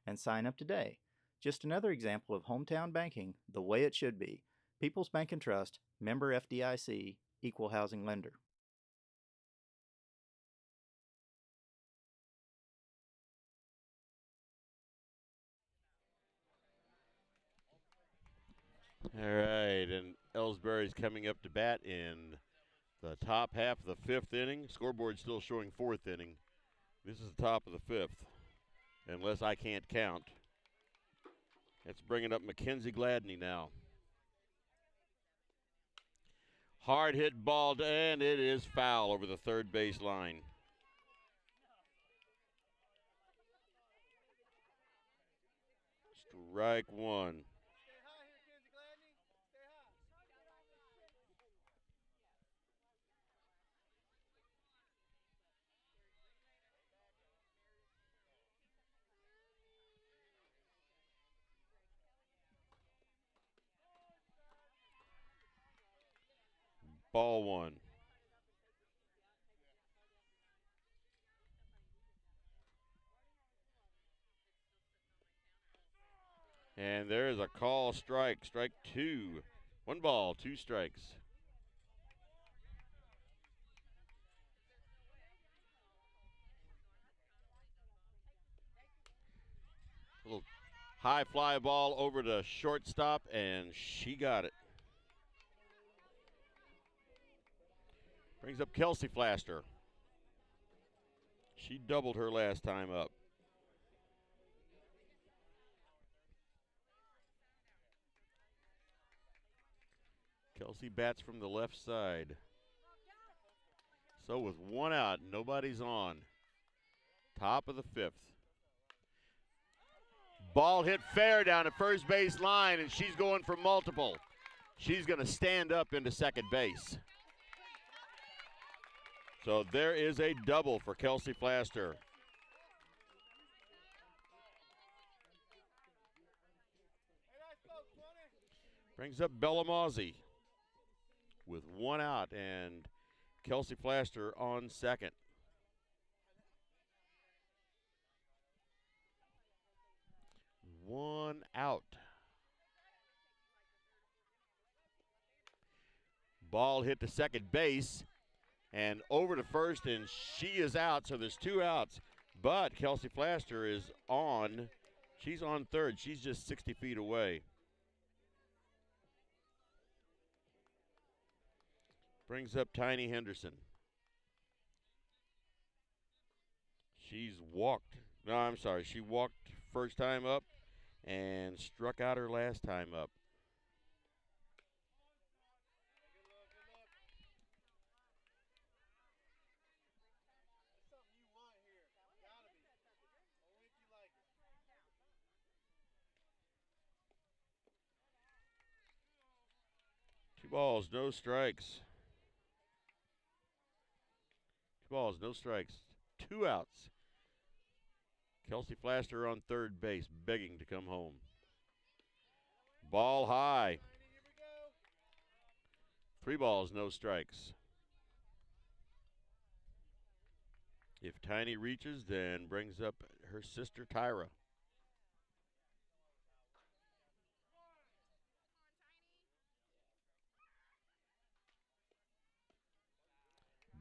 and sign up today. Just another example of hometown banking the way it should be. People's Bank and Trust, member FDIC, equal housing lender. All right, and Ellsbury's coming up to bat in the top half of the 5th inning. Scoreboard still showing 4th inning. This is the top of the 5th, unless I can't count. It's bringing up Mackenzie Gladney now. Hard hit ball, and it is foul over the third base line. Strike 1. Ball 1. And there's a call strike. Strike 2. 1 ball, 2 strikes. Little high fly ball over to shortstop, and she got it. Brings up Kelsey Flaster. She doubled her last time up. Kelsey bats from the left side. So with 1 out, nobody's on. Top of the 5th. Ball hit fair down at first base line, and she's going for multiple. She's going to stand up into second base. So there is a double for Kelsey Flaster. Brings up Bellamazzi with one out, and Kelsey Flaster on second. One out. Ball hit to second base and over to first, and she is out, so there's two outs. But Kelsey Flaster is on. She's on third. She's just 60 feet away. Brings up Tiny Henderson. She's walked. No, I'm sorry. She walked first time up and struck out her last time up. Two balls, no strikes. Two balls, no strikes. Two outs. Kelsey Flaster on third base, begging to come home. Ball high. Three balls, no strikes. If Tiny reaches, then brings up her sister Tyra.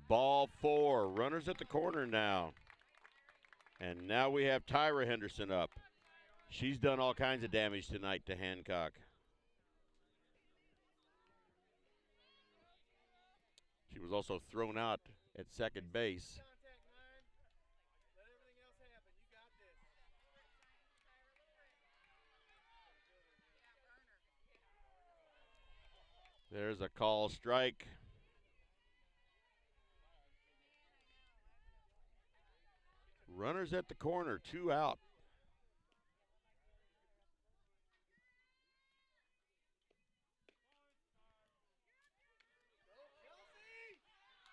Ball four. Runners at the corner now. And now we have Tyra Henderson up. She's done all kinds of damage tonight to Hancock. She was also thrown out at second base. There's a call strike. Runners at the corner, two out.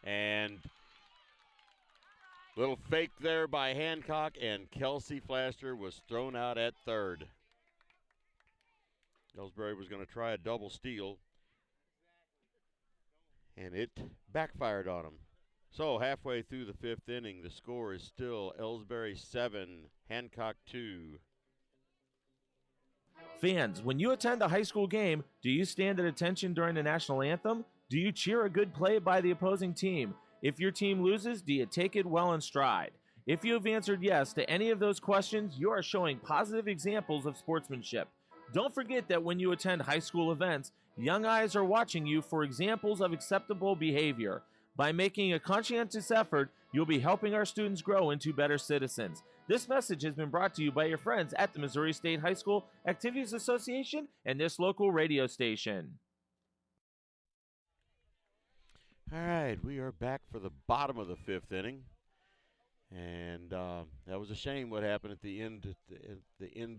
And little fake there by Hancock, and Kelsey Flaster was thrown out at third. Elsberry was going to try a double steal, and it backfired on him. So halfway through the fifth inning, the score is still Elsberry 7, Hancock 2. Fans, when you attend a high school game, do you stand at attention during the national anthem? Do you cheer a good play by the opposing team? If your team loses, do you take it well in stride? If you have answered yes to any of those questions, you are showing positive examples of sportsmanship. Don't forget that when you attend high school events, young eyes are watching you for examples of acceptable behavior. By making a conscientious effort, you'll be helping our students grow into better citizens. This message has been brought to you by your friends at the Missouri State High School Activities Association and this local radio station. All right, we are back for the bottom of the fifth inning. And that was a shame what happened at the end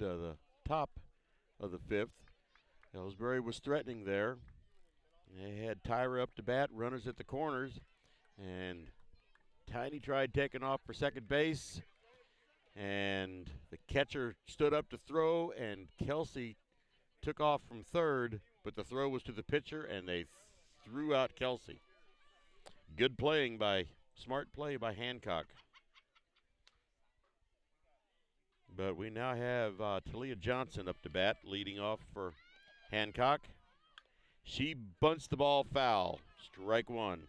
of the top of the fifth. Elsberry was threatening there. They had Tyra up to bat, runners at the corners, and Tiny tried taking off for second base, and the catcher stood up to throw, and Kelsey took off from third, but the throw was to the pitcher, and they threw out Kelsey. Good playing smart play by Hancock. But we now have Talia Johnson up to bat, leading off for Hancock. She bunts the ball foul. Strike one.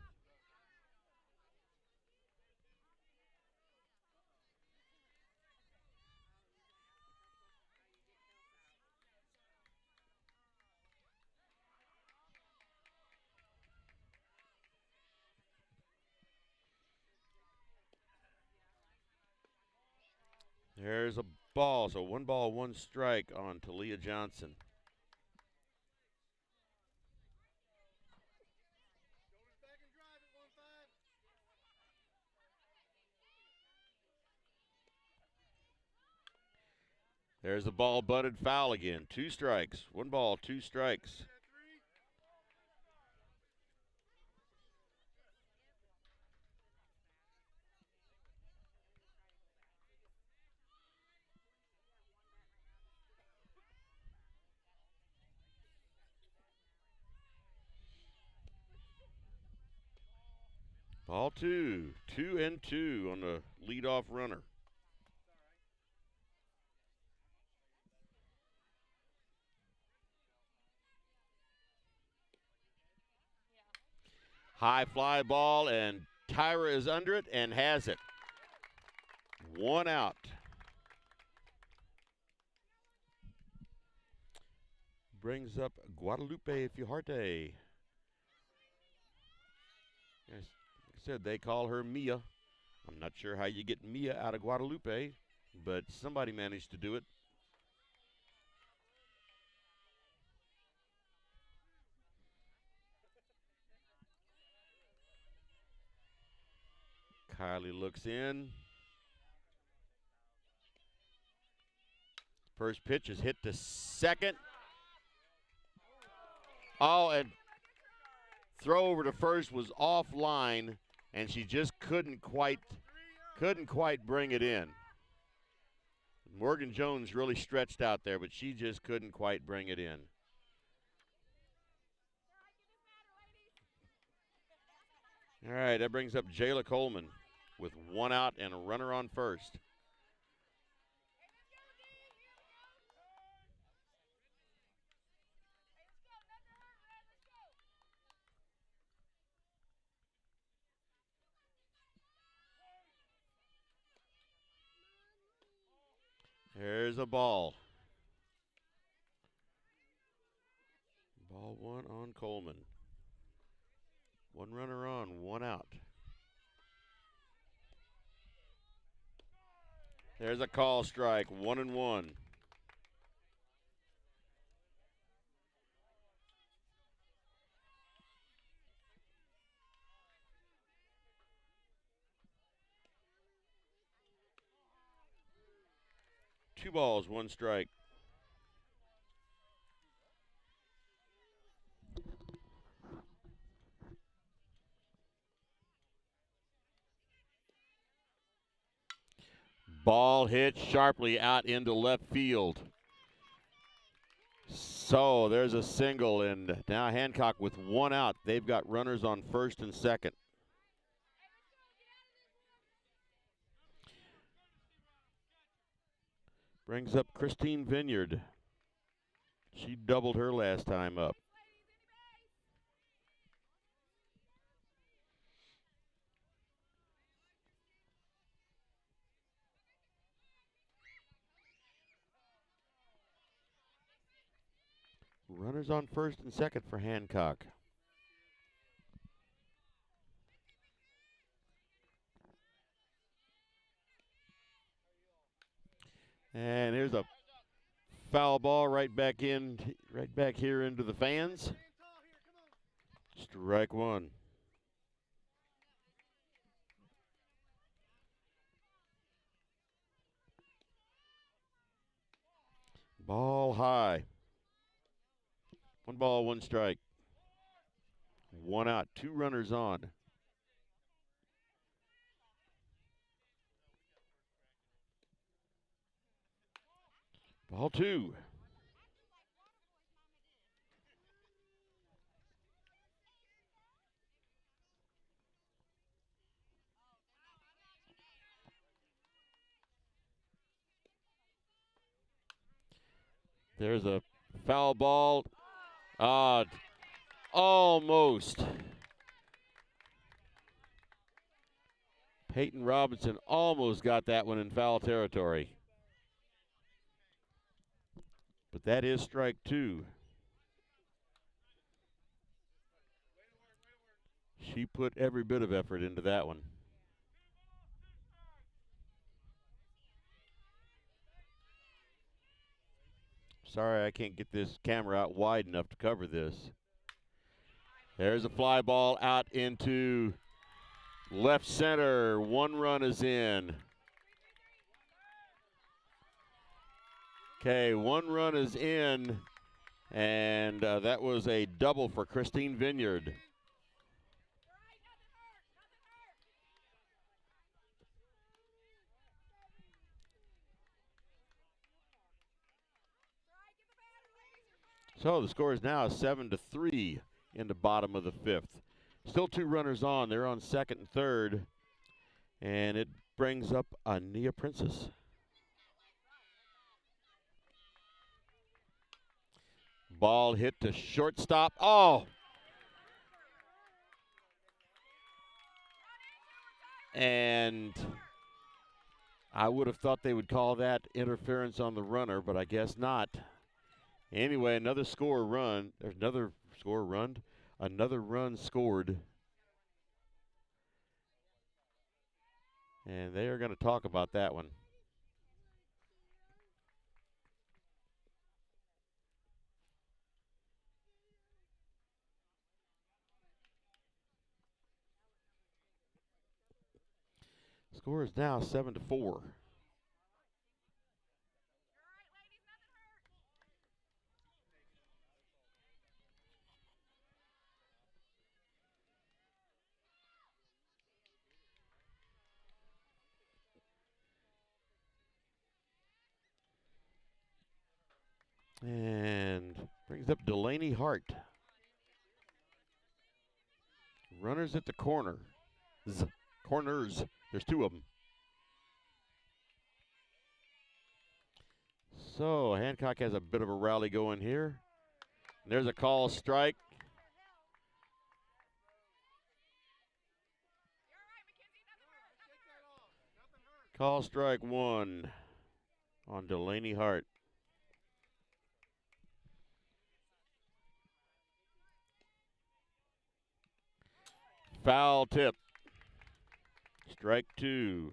There's a ball. So 1 ball, 1 strike on Talia Johnson. There's the ball butted foul again. 2 strikes. 1 ball, 2 strikes. Ball two. 2-2 on the leadoff runner. High fly ball, and Tyra is under it and has it. 1 out. Brings up Guadalupe Fujarte. As I said, they call her Mia. I'm not sure how you get Mia out of Guadalupe, but somebody managed to do it. Kylie looks in. First pitch is hit to second. Oh, and throw over to first was offline, and she just couldn't quite bring it in. Morgan Jones really stretched out there, but she just couldn't quite bring it in. All right, that brings up Jayla Coleman with 1 out and a runner on first. There's a ball. Ball 1 on Coleman. 1 runner on, 1 out. There's a call strike, 1-1. Two balls, 1 strike. Ball hit sharply out into left field. So there's a single, and now Hancock with 1 out. They've got runners on first and second. Brings up Christine Vineyard. She doubled her last time up. Runners on first and second for Hancock. And here's a foul ball right back here into the fans. Strike 1. Ball high. 1 ball, 1 strike. 1 out, 2 runners on. Ball 2. There's a foul ball. Almost. Peyton Robinson almost got that one in foul territory. But that is strike 2. She put every bit of effort into that one. Sorry, I can't get this camera out wide enough to cover this. There's a fly ball out into left center. 1 run is in. Okay, 1 run is in, and that was a double for Christine Vineyard. So the score is now 7-3 in the bottom of the 5th. Still 2 runners on. They're on second and third. And it brings up Ania Princess. Ball hit to shortstop. Oh! And I would have thought they would call that interference on the runner, but I guess not. Anyway, another run scored. And they are going to talk about that one. Score is now 7-4. And brings up Delaney Hart. Runners at the corner. Corners. There's 2 of them. So Hancock has a bit of a rally going here. There's a call strike. Call strike 1 on Delaney Hart. Foul tip. Strike 2.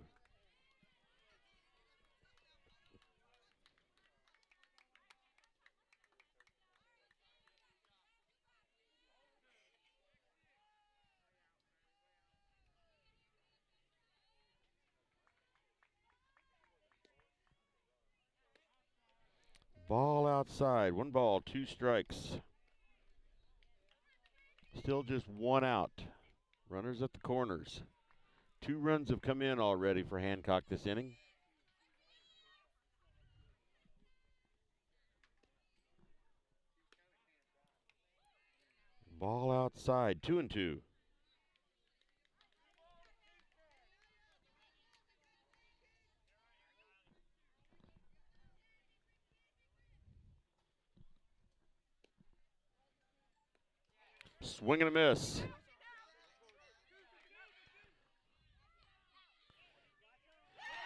Ball outside. 1 ball, 2 strikes. Still just 1 out. Runners at the corners. 2 runs have come in already for Hancock this inning. Ball outside, 2-2. Swing and a miss.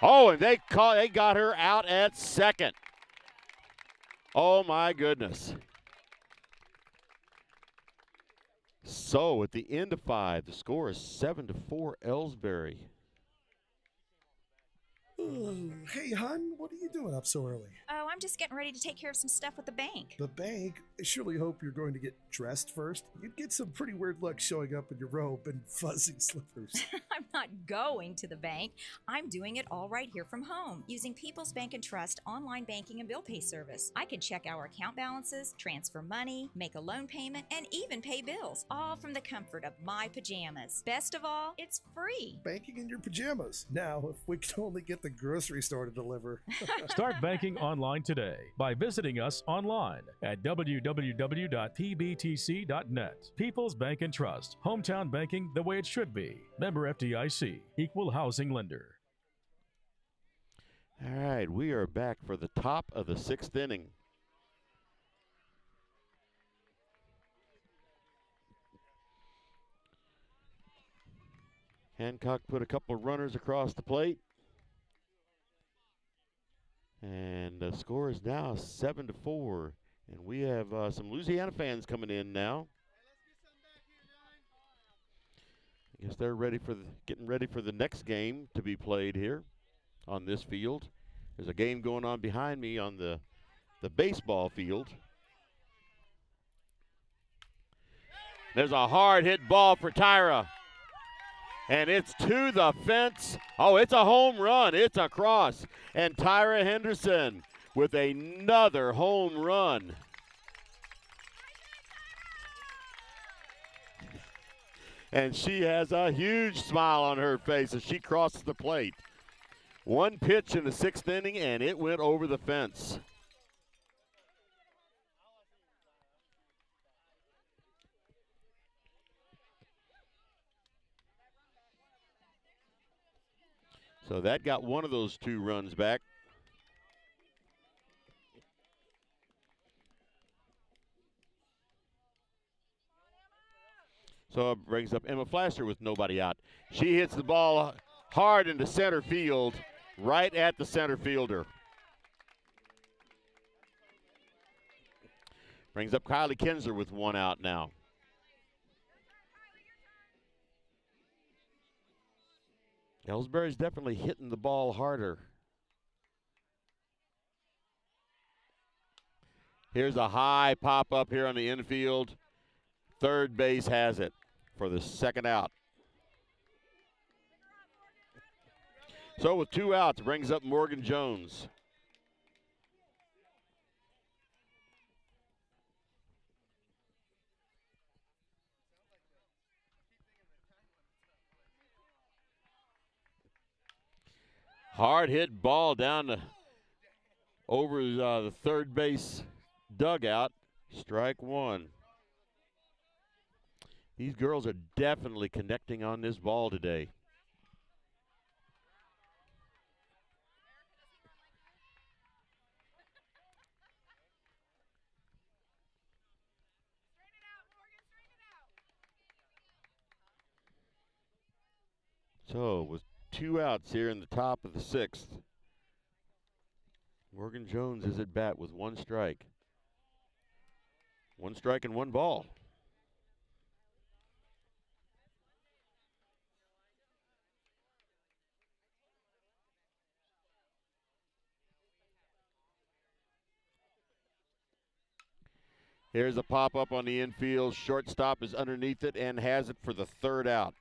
Oh, and they got her out at second. Oh my goodness. So at the end of 5, the score is 7-4 Elsberry. Hey, hon, what are you doing up so early? Oh, I'm just getting ready to take care of some stuff with the bank. The bank? I surely hope you're going to get dressed first. You'd get some pretty weird luck showing up in your robe and fuzzy slippers. I'm not going to the bank. I'm doing it all right here from home using People's Bank and Trust online banking and bill pay service. I can check our account balances, transfer money, make a loan payment, and even pay bills, all from the comfort of my pajamas. Best of all, it's free. Banking in your pajamas. Now, if we could only get the grocery store to deliver. Start banking online today by visiting us online at www.pbtc.net. People's Bank and Trust. Hometown banking the way it should be. Member FDIC. Equal housing lender. All right, we are back for the top of the 6th inning. Hancock put a couple of runners across the plate. And the score is now 7-4. And we have some Louisiana fans coming in now. I guess they're getting ready for the next game to be played here on this field. There's a game going on behind me on the baseball field. There's a hard hit ball for Tyra. And it's to the fence. Oh, it's a home run. It's across. And Tyra Henderson with another home run. And she has a huge smile on her face as she crosses the plate. 1 pitch in the 6th inning, and it went over the fence. So that got one of those 2 runs back. So it brings up Emma Flasher with nobody out. She hits the ball hard into center field, right at the center fielder. Brings up Kylie Kinsler with 1 out now. Elsberry's definitely hitting the ball harder. Here's a high pop up here on the infield. Third base has it for the 2nd out. So with 2 outs, brings up Morgan Jones. Hard hit ball down over the third base dugout. Strike 1. These girls are definitely connecting on this ball today. So with 2 outs here in the top of the 6th, Morgan Jones is at bat with 1 strike. 1 strike and 1 ball. Here's a pop-up on the infield. Shortstop is underneath it and has it for the 3rd out.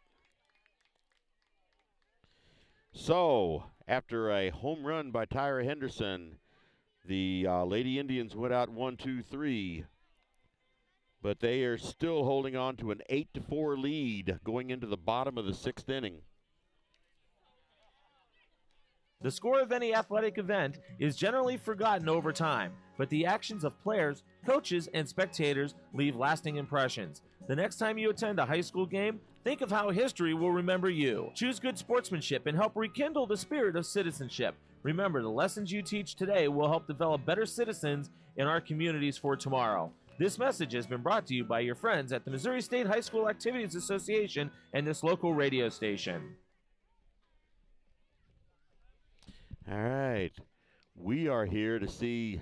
So, after a home run by Tyra Henderson, the Lady Indians went out 1-2-3. But they are still holding on to an 8-4 lead going into the bottom of the 6th inning. The score of any athletic event is generally forgotten over time, but the actions of players, coaches, and spectators leave lasting impressions. The next time you attend a high school game, think of how history will remember you. Choose good sportsmanship and help rekindle the spirit of citizenship. Remember, the lessons you teach today will help develop better citizens in our communities for tomorrow. This message has been brought to you by your friends at the Missouri State High School Activities Association and this local radio station. All right, we are here to see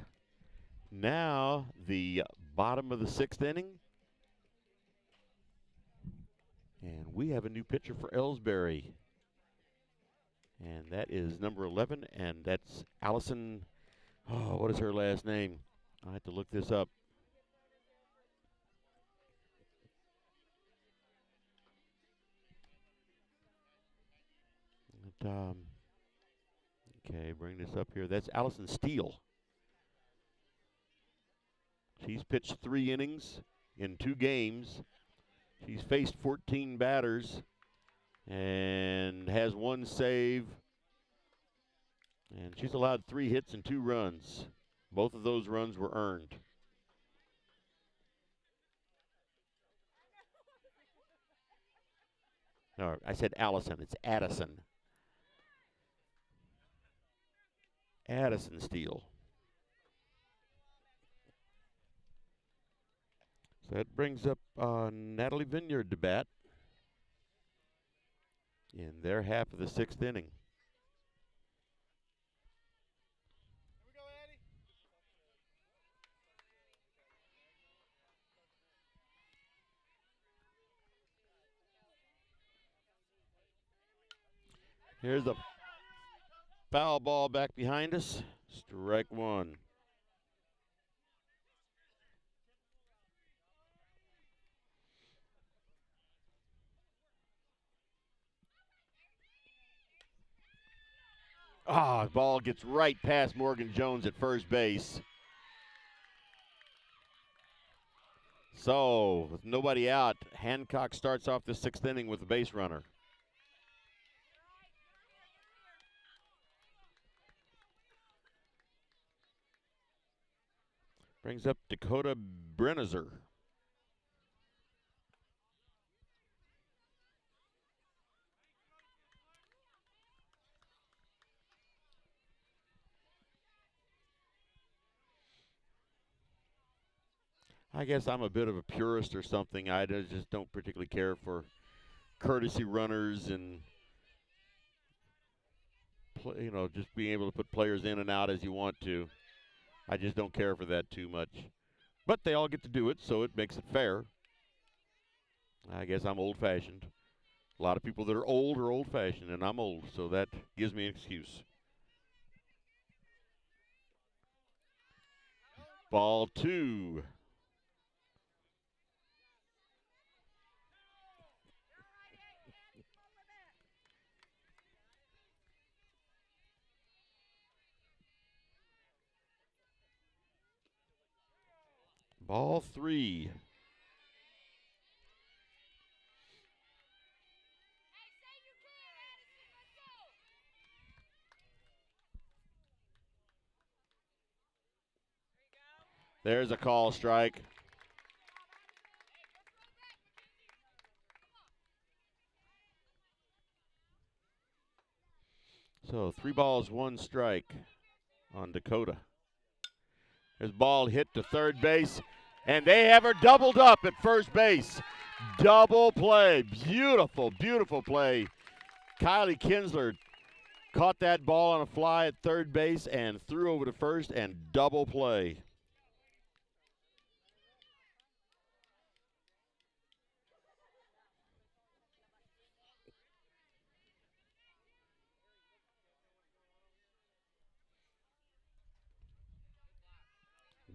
now the bottom of the 6th inning. And we have a new pitcher for Elsberry. And that is number 11, and that's Allison. Oh, what is her last name? I have to look this up. Okay, bring this up here. That's Allison Steele. She's pitched 3 innings in 2 games. She's faced 14 batters and has 1 save. And she's allowed 3 hits and 2 runs. Both of those runs were earned. No, I said Allison. It's Addison. Addison Steele. So that brings up Natalie Vineyard to bat in their half of the 6th inning. Here's a foul ball back behind us. Strike 1. The ball gets right past Morgan Jones at first base. So, with nobody out, Hancock starts off the 6th inning with a base runner. Brings up Dakota Brennezer. I guess I'm a bit of a purist or something. I just don't particularly care for courtesy runners and, just being able to put players in and out as you want to. I just don't care for that too much. But they all get to do it, so it makes it fair. I guess I'm old-fashioned. A lot of people that are old-fashioned, and I'm old, so that gives me an excuse. Ball 2. Ball 3. There's a call strike. So 3 balls, 1 strike on Dakota. His ball hit to third base, and they have her doubled up at first base. Double play. Beautiful, beautiful play. Kylie Kinsler caught that ball on a fly at third base and threw over to first, and double play.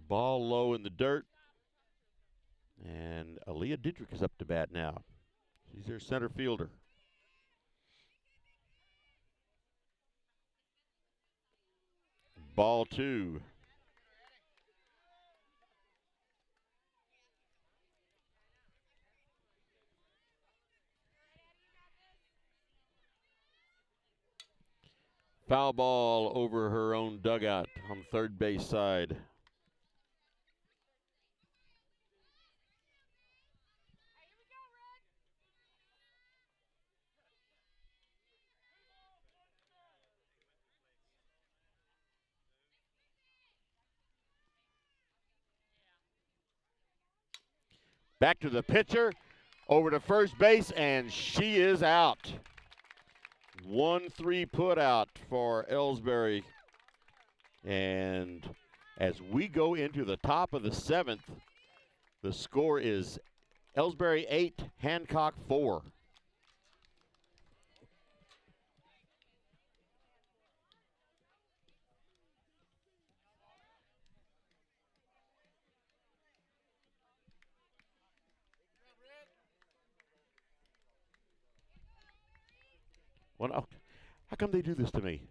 Ball low in the dirt. And Aaliyah Dietrich is up to bat now. She's their center fielder. Ball 2. Foul ball over her own dugout on the third base side. Back to the pitcher, over to first base, and she is out. 1-3 put out for Elsberry. And as we go into the top of the 7th, the score is Elsberry 8, Hancock 4. Well, how come they do this to me?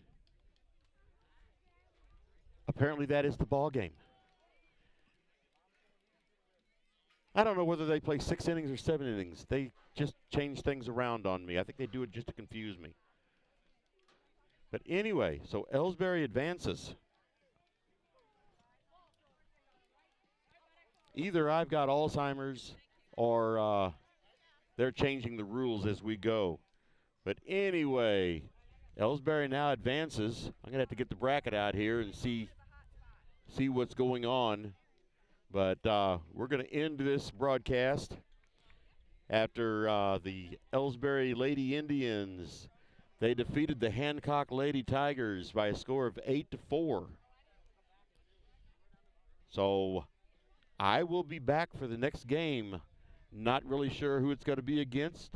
Apparently that is the ball game. I don't know whether they play 6 innings or 7 innings. They just change things around on me. I think they do it just to confuse me. But anyway, so Elsberry advances. Either I've got Alzheimer's or they're changing the rules as we go. But anyway, Elsberry now advances. I'm going to have to get the bracket out here and see what's going on. But we're going to end this broadcast after the Elsberry Lady Indians. They defeated the Hancock Lady Tigers by a score of 8-4. So I will be back for the next game. Not really sure who it's going to be against,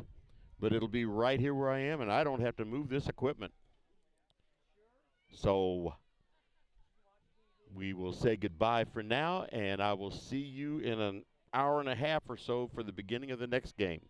but it'll be right here where I am, and I don't have to move this equipment. So we will say goodbye for now, and I will see you in an hour and a half or so for the beginning of the next game.